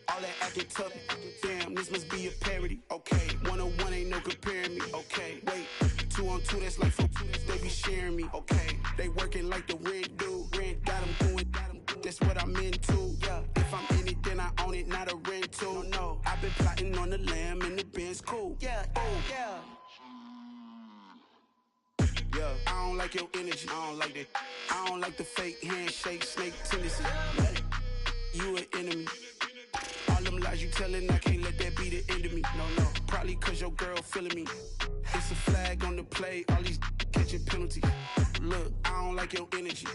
All that acting tough, damn, this must be a parody. Okay, 1-on-1 ain't no comparing me. Okay, wait, 2-on-2, that's like 4, they be sharing me. Okay, they working like the rent dude. Rent got them doing, that's what I'm into. Yeah, if I'm in it, then I own it, not a rental. No, I've been plotting on the lamb and the Benz cool. Yeah, yeah. Yeah, I don't like your energy. I don't like that. I don't like the fake handshake, snake tendency. You an enemy. All them lies you telling, I can't let that be the end of me. No, probably cause your girl feeling me. It's a flag on the play, all these catching penalties. Look, I don't like your energy.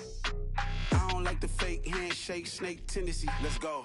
I don't like the fake handshake, snake tendency. Let's go.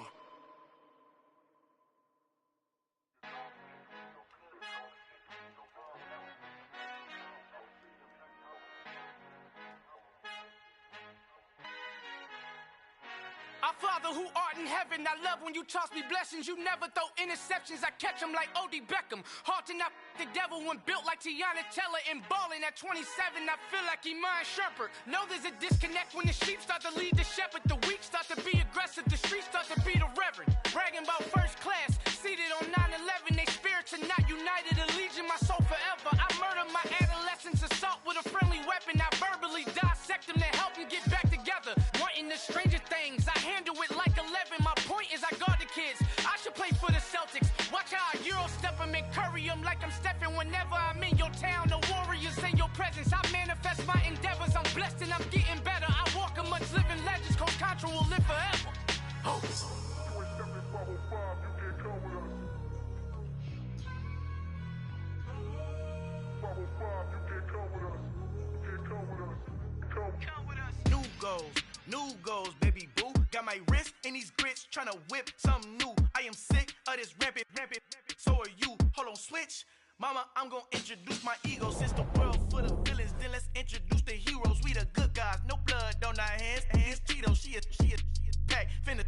Our Father who art in heaven, I love when you toss me blessings. You never throw interceptions, I catch them like O.D. Beckham. Hard to not the devil when built like Tiana Teller and balling at 27. I feel like Iman Shumpert. Know there's a disconnect when the sheep start to lead the shepherd. The weak start to be aggressive, the streets start to be the reverend. Bragging about first class, seated on 9/11. They spirits are not united, allegiant my soul forever. I murder my adolescence, assault with a friendly weapon. I verbally dissect them to help them get back together. Wanting the stranger things, I handle it like 11. My point is I guard the kids. I should play for the Celtics. Watch how I Euro step them and curry them like I'm stepping. Whenever I'm in your town, the Warriors in your presence. I manifest my endeavors. I'm blessed and I'm getting better. I walk amongst living legends. Coach Contra will live forever. Oh. New goals, baby boo. Got my wrist in these grits, tryna whip something new. I am sick of this rampant. So are you. Hold on, switch. Mama, I'm gonna introduce my ego. Since the world full of villains, then let's introduce the heroes. We the good guys, no blood on our hands. Hands Tito, she a pack. Finna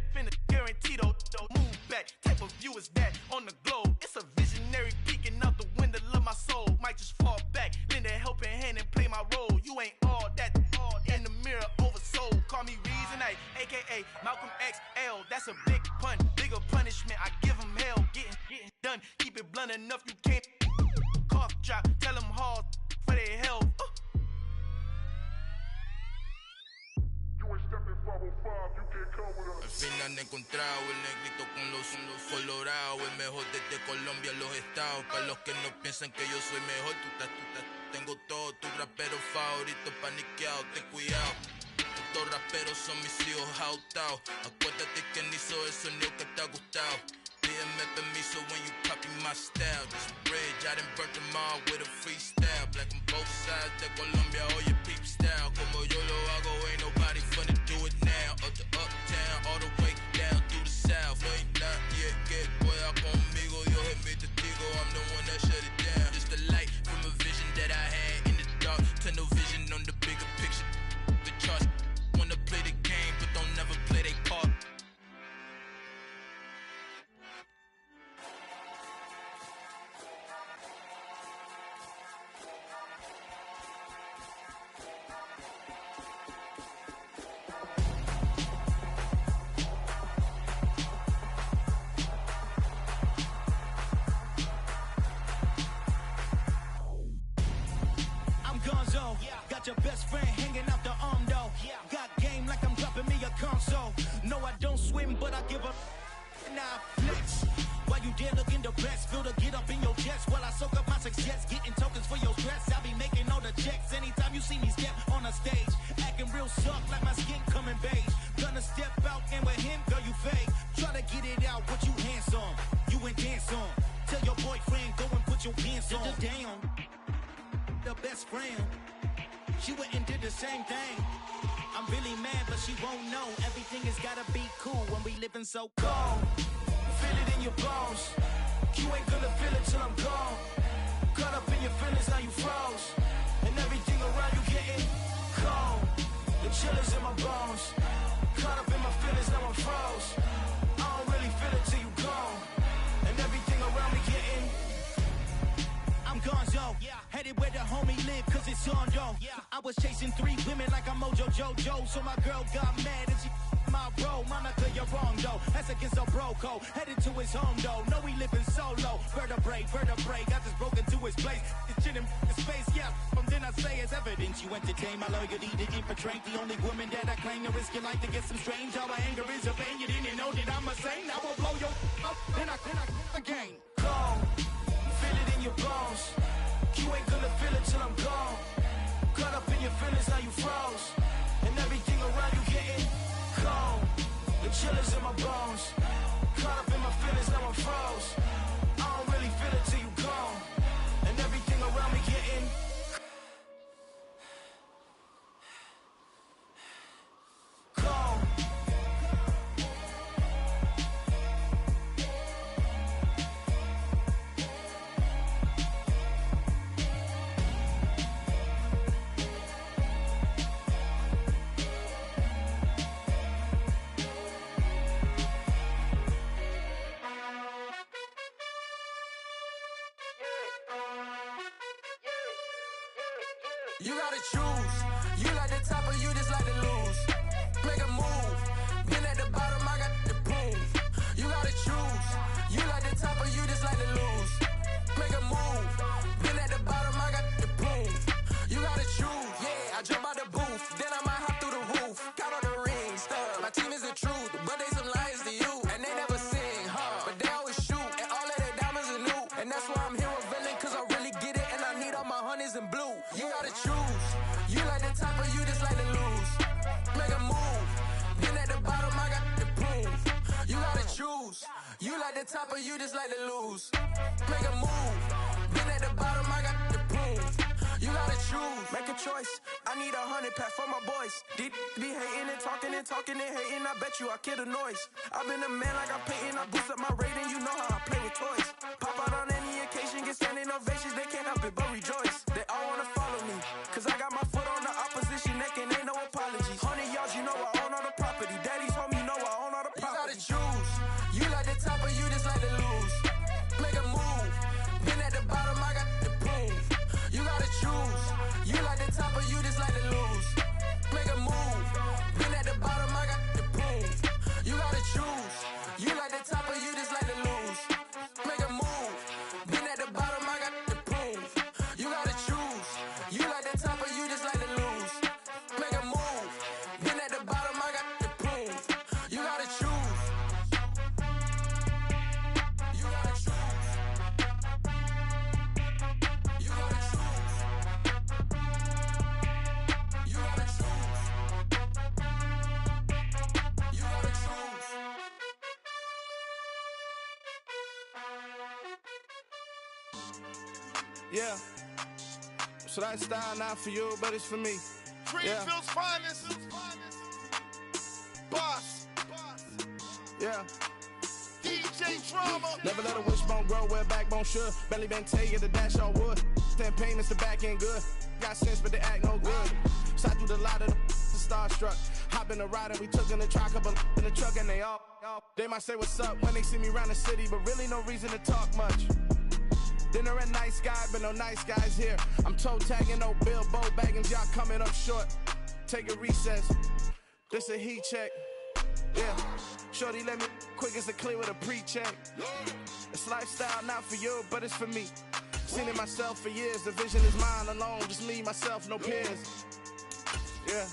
guarantee though. Move back. Type of view is that on the globe? It's a visionary peeking out the window of my soul. Might just fall back, lend a helping hand and play my role. You ain't all that. In the mirror, oversold. Call me Reason A, aka Malcolm XL. That's a big pun, bigger punishment. I give him hell, getting done. Keep it blunt enough, you can't. Cough drop, tell them hard for their health. Al fin han encontrado el negrito con los colorados, el mejor desde Colombia, los estados. Para los que no piensan que yo soy mejor, tengo todo, tus raperos favoritos paniqueados, ten cuidado. Estos raperos son mis hijos jautados. Acuérdate que ni hizo el sonido que te ha gustado. Pídeme permiso when you copy my style. This bridge, I done burnt them all with a freestyle. Black on both sides de Colombia, oye peep style. Como yo lo hago, ain't nobody finna do it now. Up to uptown, all the way down through the south. No ain't not yet, que pueda conmigo. Dios es mi testigo, I'm the one that shut it down. Just the light from a vision that I had in the dark. Tunnel vision on the bigger picture. The charts wanna play the game, but don't never play their part. about your best friend hanging out the arm though. Got game like I'm dropping me a console. No, I don't swim, but I give a nah flex. While you there looking depressed, feel the get up in your chest while I soak up my success, getting tokens for your stress. I be making all the checks anytime you see me step on a stage, acting real suck like my skin coming beige. Gonna step out and with him, girl, you fake. Try to get it out, what you handsome, you and dance on. Tell your boyfriend, go and put your pants on. Damn, the best friend, she went and did the same thing. I'm really mad, but she won't know. Everything has gotta be cool when we living so cold. Feel it in your bones. You ain't gonna feel it till I'm gone. Caught up in your feelings, now you froze. And everything around you getting cold. The chill is in my bones. Caught up in my feelings, now I'm froze. I don't really feel it till you gone. And everything around me getting, I'm gonzo. Headed where the homie live, cause it's on, yo. I was chasing 3 women like I'm Mojo Jojo. So my girl got mad and she my bro. Monica, you're wrong, though. That's against a bro code. Headed to his home, though. No, he living solo. Vertebrae. Got just broken to his place. It's shit in his face, yeah. From then I say it's evidence. You entertain my loyalty to infiltrate the only woman that I claim to risk your life to get some strange. All my anger is a pain. You didn't know that I'm a saint. I will blow your up. Then I again. Cold. Feel it in your bones. You ain't gonna feel it till I'm gone. Caught up in your feelings, now you froze. And everything around you getting cold. The chill is in my bones. Caught up in my feelings, now I'm froze. I don't really feel it till you gone. And everything around me getting cold. You gotta choose. You like the top or you just like to lose. Make a move. Been at the bottom, I got the prove. You gotta choose. You like the top or you just like to lose. Make a move. Been at the bottom, I got the prove. You gotta choose. Yeah, I jump out the booth, then I might hop through the roof. Got all the rings, stuff. My team is the truth, but they some liars to you. And they never sing, but they always shoot. And all of their diamonds are new. And that's why I'm here revealing, cause I really get it. And I need all my honeys in blue. You gotta choose. You like the top or you just like to lose. Make a move. Been at the bottom, I got the proof. You gotta choose. You like the top or you just like to lose. Make a move. Been at the bottom, I got the proof. You gotta choose. Make a choice. I need 100 pack for my boys. Be hating and talking and hating. I bet you I kill the noise. I've been a man like I'm Peyton. I boost up my rating. You know how I play with toys. Pop out on any occasion, get standing ovations. They can't help it but rejoice. They all wanna follow me, cause I got my foot on the opposition neck and ain't no apologies. 100 yards, you know I own all the property. Daddy's home, you know I own all the property. You gotta choose. You like the top or you just like to lose. Make a move. Been at the bottom, I got the proof. You gotta choose. You like the top or you just like to lose. Make a move. Been at the bottom, I got the proof. You gotta choose. You like the top or you just like to lose. Make a move. Been at the bottom, I got the proof. You gotta choose. You like the top or you just like to lose. Make a move. Been at the bottom, I got the proof. You gotta choose. You gotta choose. You gotta choose. You gotta choose. You gotta choose. Yeah. So that style not for you, but it's for me. Greenfield's finest. Boss. Yeah. DJ Drama. Never let a wishbone grow where a backbone should. Belly bang tell you the dash on wood. Then pain is the back end good. Got sense, but they act no good. Side through the lot of the starstruck. Hop in the ride and we took in the truck, couple in the truck and they all. They might say what's up when they see me around the city, but really no reason to talk much. Dinner at nice guy, but no nice guys here. I'm toe tagging, no Bilbo Baggins, y'all coming up short. Take a recess. This a heat check. Yeah. Shorty let me quick as a clear with a pre-check. It's lifestyle not for you, but it's for me. Seen it myself for years, the vision is mine alone, just me, myself, no peers. Yeah.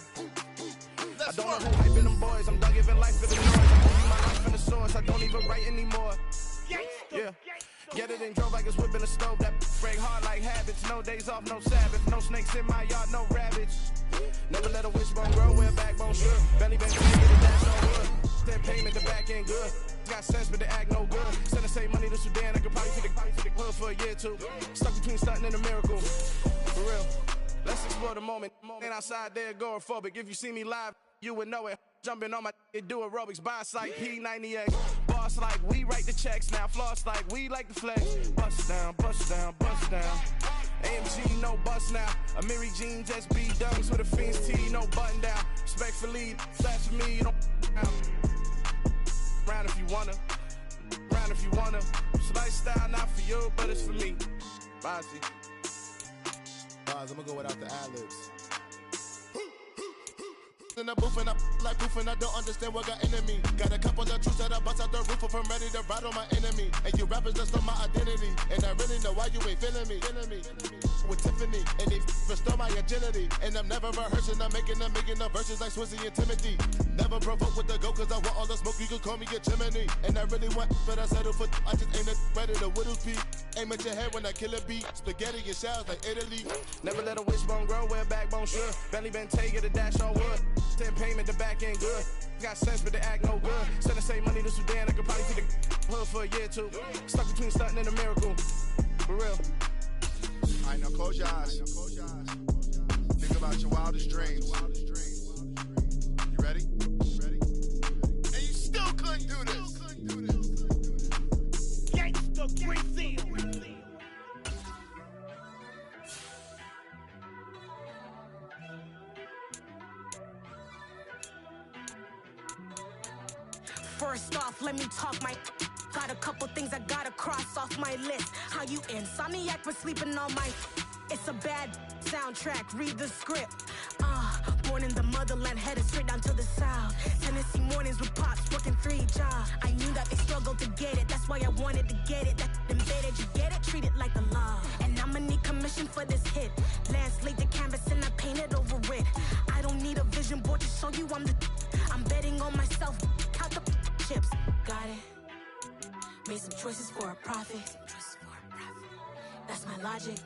I don't know who hyping them boys, I'm done giving life for the noise. I'm moving my life in the source, I don't even write anymore. Yeah. Get it and drove like it's whipping a stove. That break hard like habits. No days off, no Sabbath. No snakes in my yard, no rabbits. Never let a wishbone grow where backbone should. Belly bend, get a dash on wood. That payment, the back end good. Got sense, but they act no good. Send the same money to Sudan, I could probably take the hood for a year or two. Stuck between stunting and a miracle. For real. Let's explore the moment. Ain't outside there agoraphobic. If you see me live, you would know it. Jumping on my do aerobics, boss like P90X. Boss like we write the checks now. Floss like we like the flex. Bust down, bust down, bust down. AMG, no bust now. Amiri jeans, SB dunks with a Fiends T, no button down. Respectfully, that's for me, you don't round if you wanna. Round if you wanna. It's lifestyle, not for you, but it's for me. Bossy. Bars, I'm gonna go without the ad-libs. In the booth and I like proof and I don't understand what got into me. Got a couple of truths that I bust out the roof if I'm ready to ride on my enemy. And you rappers just on my identity. And I really know why you ain't feeling me. With Tiffany and they restore my agility. And I'm never rehearsing, I'm making the verses like Swizzy and Timothy. Never provoke with the go cause I want all the smoke, you can call me a chimney. And I really want, but I settle for I just aim it ready to Whittles Peak. Aim at your head when I kill a beat. Spaghetti and shells like Italy. Never let a wishbone grow where backbone should. Belly bend, get a dash on wood. 10 payment, the back end good. Got sense, but they act no good. Send the same money to Sudan, I could probably take the hood for a year or two. Stuck between stunting and a miracle. For real. Alright, now close your eyes. Think about your wildest dreams. You ready? And you still couldn't do this. Gangsta Brazil. First off, let me talk my. Got a couple things I gotta cross off my list. How you insomniac for sleeping on my. It's a bad soundtrack, read the script. Born in the motherland, headed straight down to the south. Tennessee mornings with pops, working 3 jobs. I knew that they struggled to get it, that's why I wanted to get it. That embedded, you get it, treat it like the law. And I'ma need commission for this hit. Lance laid the canvas and I painted over it. I don't need a vision board to show you I'm betting on myself, count the chips. Got it. Made some choices for a profit. That's my logic.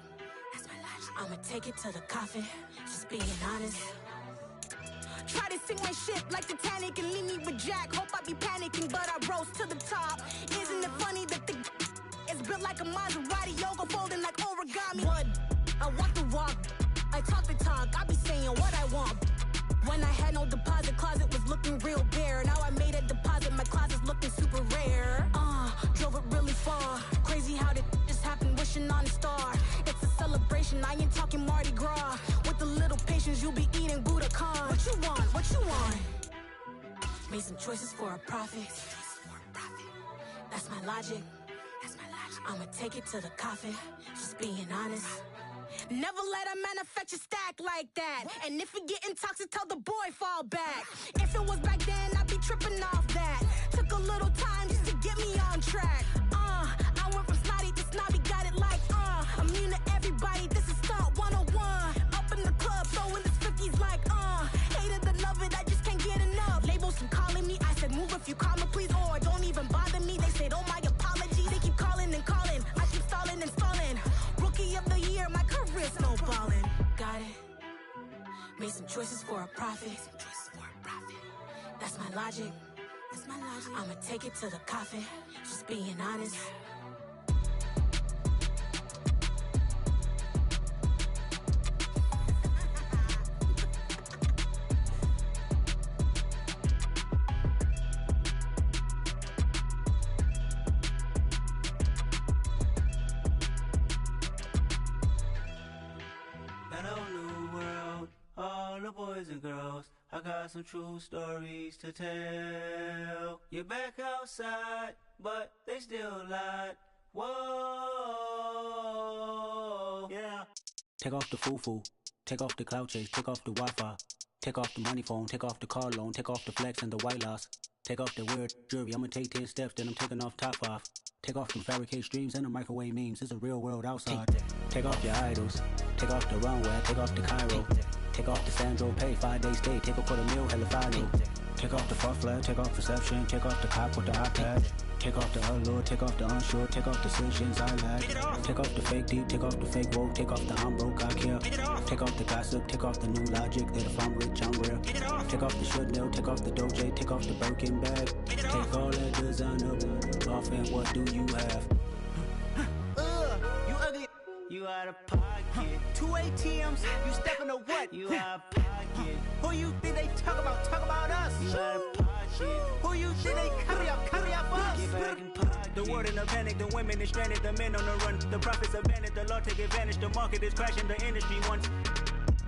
I'ma take it to the coffin. Just being honest. Try to sink my ship like Titanic and leave me with Jack. Hope I be panicking, but I rose to the top. Isn't it funny that the is built like a Maserati, yoga folding like origami? What? I walk the walk. I talk the talk. I be saying what I want. When I had no deposit, closet was looking real bare. Now I made a deposit, my closet's looking super rare. Drove it really far. Crazy how did just happen, wishing on a star. It's a celebration, I ain't talking Mardi Gras. With a little patience, you'll be eating Budokan. What you want? What you want? Made some choices for a profit. That's my logic. I'ma take it to the coffin. Just being honest. Never let a manufacture stack like that. And if it getting toxic, tell the boy fall back. If it was back then, I'd be tripping off that. Took a little time just to get me on track. I went from snotty to snobby, got it like immune to everybody, this is Stunt 101. Up in the club, throwing this 50s like hate it, love it, I just can't get enough. Labels from calling me, I said move if you call me please, or don't even bother me. They said oh my apologies, they keep calling and calling. I keep stalling and stalling. Rookie of the year, my career snowballing. Got it. Made some choices for a profit. That's my logic. I'ma take it to the coffin. Just being honest. Boys and girls, I got some true stories to tell. You're back outside, but they still lied. Whoa, yeah. Take off the foo-foo, take off the cloud chase, take off the Wi-Fi, take off the money phone, take off the car loan, take off the flex and the white loss, take off the weird jewelry. I'ma take 10 steps, then I'm taking off top 5. Take off them fabricated streams and the microwave memes. It's a real world outside. Take off your idols. Take off the runway. Take off the Cairo. Take off the Sandro Pay. 5 days stay. Take a quarter meal. Hella final. Take off the far flag. Take off perception. Take off the cop with the iPad. Take off the allure. Take off the unsure. Take off decisions I lack. Take off the fake deep. Take off the fake woke. Take off the I'm broke. I care. Take off the gossip. Take off the new logic that if I'm rich I'm real. Take off the should know. Take off the Doja. Take off the Birkin bag. Take all that designer off and what do you have? You ugly. You out of pocket. 2 ATMs. You stepping to what? You out of pocket. Who you think they talk about? Talk about us. You out of pocket. Who you think they carry up for us? Get back in pocket. The world in a panic. The women is stranded. The men on the run. The profits abandoned. The law take advantage. The market is crashing. The industry wants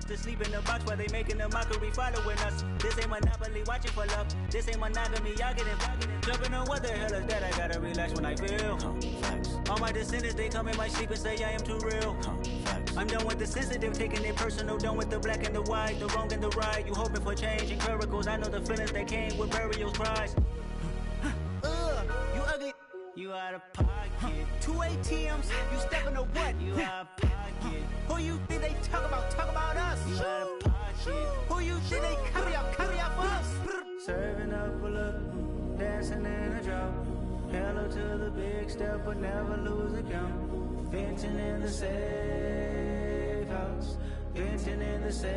to sleep in the box while they making a mockery following us. This ain't Monopoly, watching for love. This ain't monogamy, y'all getting jumping on what the hell is that? I gotta relax when I feel. All my descendants, they come in my sleep and say I am too real. I'm done with the sensitive, taking it personal. Done with the black and the white, the wrong and the right. You hoping for change and miracles. I know the feelings that came with burials, cries. You ugly. You out of pocket. 2 ATMs. You stepping to what? You out of pocket. Who you think they talk about? Talk about us. You out of pocket. Who you think they carry up for us? Serving up a look, dancing in a drop. Hello to the big step, but never lose a count. Venting in the safe house. Venting in the safe.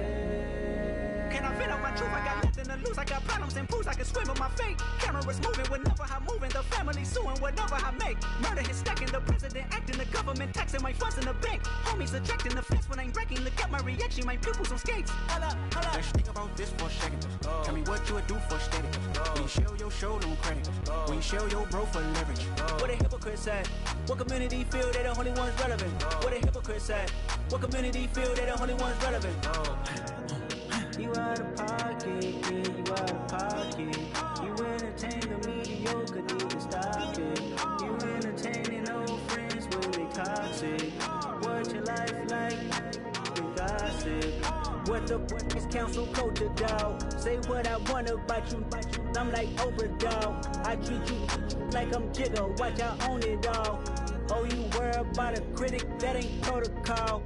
Can I vent out my truth? I got nothing to lose. I got problems and booze. I can swim with my fate. Cameras moving whenever I'm moving. The family suing whatever I make. Murder is stacking. The president acting. The government taxing my funds in the bank. Homies attracting the fence when I'm breaking. Look at my reaction. My pupils on skates. Holla. Let's think about this for a second. Tell me what you would do for steady. When you show your show, no credit. When you show your bro for leverage. What a hypocrite said. What community feel they the only ones relevant? What a hypocrite said. What community feel they the only ones relevant? You out of pocket, yeah, you out of pocket. You entertain the mediocre, need to stop it. You entertaining old friends when they toxic. What your life like? You gossip. What the is council culture, dog? Say what I want about you. I'm like Oprah, dog. I treat you like I'm Jigga. Watch I own it all. Oh, you worry about a critic? That ain't protocol.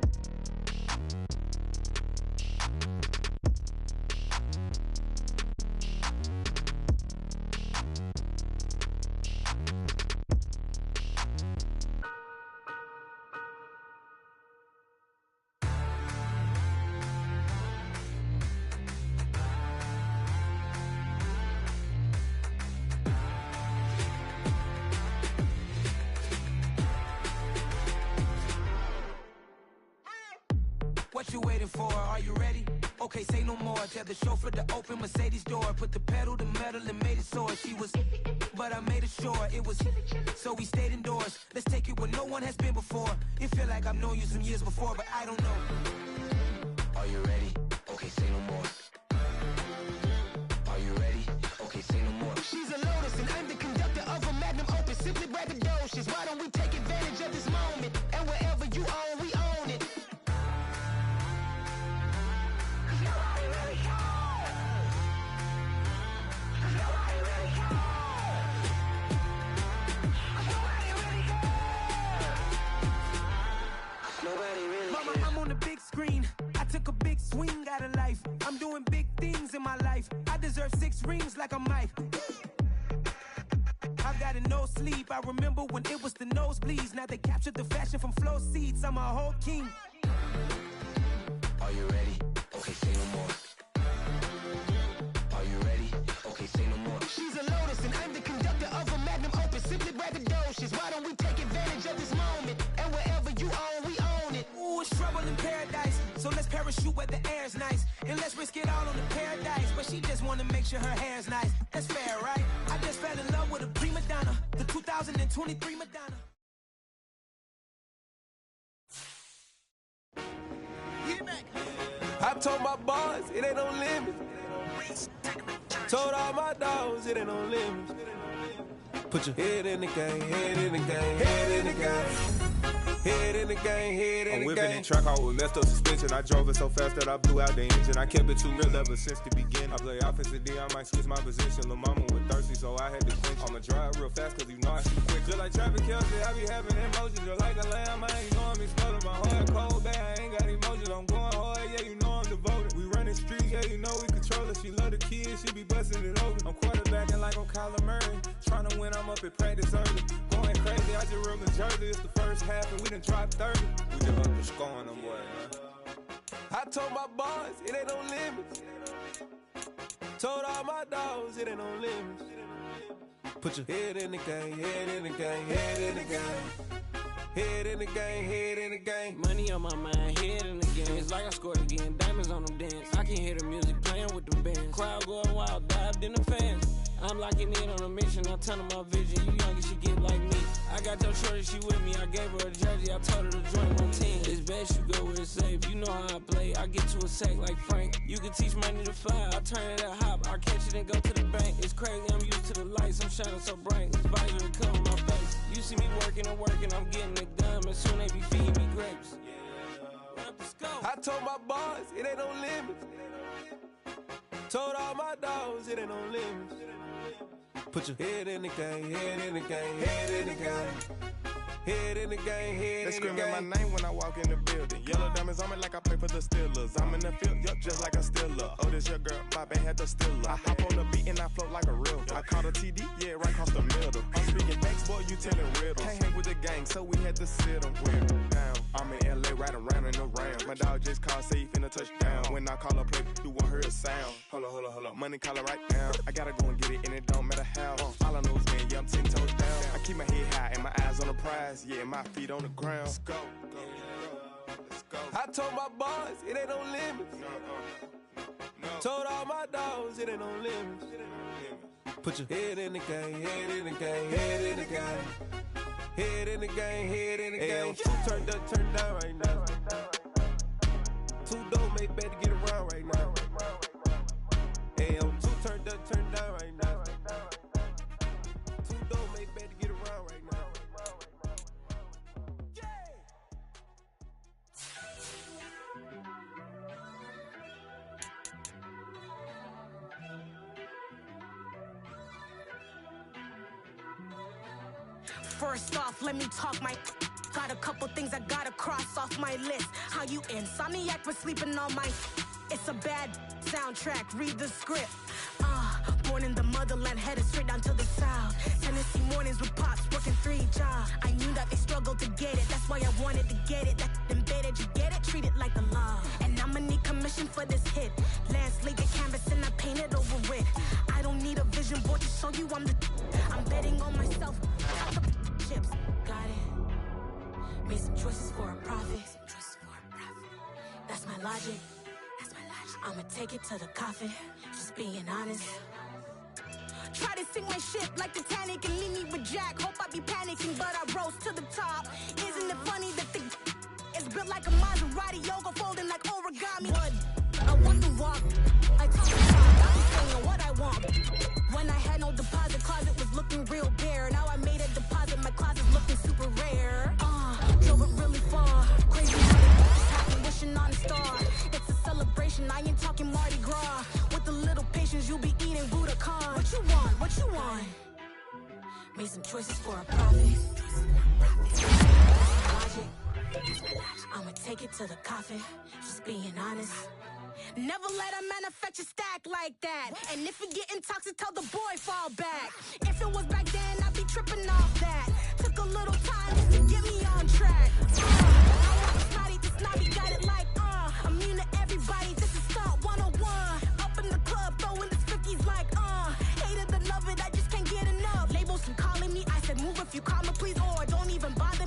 What you waiting for? Are you ready? Okay, say no more. Tell the chauffeur to open Mercedes door. Put the pedal to metal and made it soar. She was, but I made it sure it was. So we stayed indoors. Let's take it where no one has been before. It feel like I've known you some years before, but I don't know. Are you ready? Okay, say no more. Are you ready? Okay, say no more. She's a Lotus and I'm the conductor of a magnum opus. Simply braggadocious. Why don't we take advantage of this moment? And wherever you own, we own it. Mama, I'm on the big screen. I took a big swing out of life. I'm doing big things in my life. I deserve 6 rings like I'm Mike. I've got no sleep. I remember when it was the nosebleeds. Now they captured the fashion from flow seats. I'm a whole king. Are you ready? Okay, say no more. Are you ready? Okay, say no more. She's a Lotus and I'm the conductor of a magnum opus. Simply braggadocious. Why don't we take advantage of this moment? And wherever you own, we own it. Ooh, it's trouble in paradise. So let's parachute where the air's nice. And let's risk it all on the paradise. But she just wanna make sure her hair's nice. That's fair, right? I just fell in love with a prima donna. The 2023 Madonna. I told my boys it ain't no limit. Told all my dogs it ain't no limit. Put your head in the game, head in the game, head in the game. Head in the game, head in I'm the whipping game. in track out with messed up suspension. I drove it so fast that I blew out the engine. I kept it too real ever since the beginning. I play offensive D, I might switch my position. Lil' mama was thirsty, so I had to quench. I'ma drive real fast, cause you know I shoot quick. Just like traffic Kelsey, I be having emotions. Just like a lamb, man, you know I'm exploding. My heart cold, bad, I ain't got emotions. I'm going hard, yeah, you know I'm devoted. We running streets, yeah, you know we control it. She love the kids, she be busting it over. I'm quarterbacking like I'm Kyler Murray. Trying to win, I'm up at practice early. Going crazy, I just real the jersey. It's the first half and we done dropped 30. We just up the score on them boys, man. I told my boys, it ain't no limits. Told all my dogs, it ain't no limits. Put your head in the game, head in the game, head in the game. Head in the game, head in the game. Money on my mind, head in the game. It's like I scored again, diamonds on them dance. I can hear the music playing with them bands. Crowd going wild, dived in the fans. I'm locking in on a mission, I tell her my vision. You young and she get like me. I got your shorty, she with me. I gave her a jersey, I told her to join my team. It's best you go where it's safe. You know how I play. I get to a sack like Frank. You can teach money to fly. I turn it at hop. I catch it and go to the bank. It's crazy, I'm used to the lights. I'm shining so bright. This visor will cover my face. You see me working and working. I'm getting it done. And soon they be feeding me grapes. I told my boys, it ain't no limits. Told all my dogs, it ain't no limits. Put your head in the game, head in the game, head in the game. Head in the game, head They in the game. screaming my name when I walk in the building. Yellow diamonds on me like I play for the Steelers. I'm in the field, yup, just like a Steeler. Oh, this your girl, my band had the Steeler. I hop on the beat and I float like a river. I caught a TD, yeah, right across the middle. I'm speaking facts, boy, you telling riddles. Can't hang with the gang, so we had to sit them down. I'm in LA, riding around and around. My dog just called, say he finna touchdown. When I call a play, you won't hear a sound. Hold up, money calling right now. I gotta go and get it, and it don't matter how. All I know is when, yeah, I'm 10 toes down. I keep my head high and my eyes on the prize. Yeah, my feet on the ground. Let's go. Let's go. I told my boys, it ain't no limits. Told all my dogs, it ain't no limits. Put your head in the game, head in the game, head in the game. Head in the game, head in the game. Two turned up, turned down right now. Two dope make better get around right now. Hey, I'm two turned up, turned down right now. Two dope make better get around right now. First off, let me talk my. Got a couple things I gotta cross off my list. How you insomniac for sleeping on my. It's a bad soundtrack, read the script. Born in the motherland, headed straight down to the south. Tennessee mornings with pops, working 3 jobs. I knew that they struggled to get it, that's why I wanted to get it. That embedded, you get it, treat it like the law. And I'ma need commission for this hit. Lance laid the canvas and I painted over it. I don't need a vision board to show you I'm the. I'm betting on myself. Chips, got it. Made some choices for a profit. That's my logic. I'ma take it to the coffin. Just being honest. Try to sink my ship like Titanic and leave me with Jack. Hope I be panicking, but I rose to the top. Isn't it funny that the is built like a Maserati, yoga folding like origami? What? I want the walk. I talk the talk. I be saying what I want. When I had no deposit, closet was looking real bare. Now I made a deposit, my closet's looking super rare. Drove it really far. Crazy happy, wishing on a star. It's a celebration, I ain't talking Mardi Gras. With a little patience, you'll be eating Budokan. What you want? What you want? Made some choices for a profit. I'ma take it to the coffin. Just being honest. Never let a manufacture stack like that. And if you're getting toxic, tell the boy fall back. If it was back then, I'd be tripping off that. Took a little time just to get me on track. I want snotty, the snobby got it like immune to everybody, this is stunt 101. Up in the club, throwing the cookies like hate it or love it, I just can't get enough. Labels keep calling me, I said move if you call me please, or don't even bother.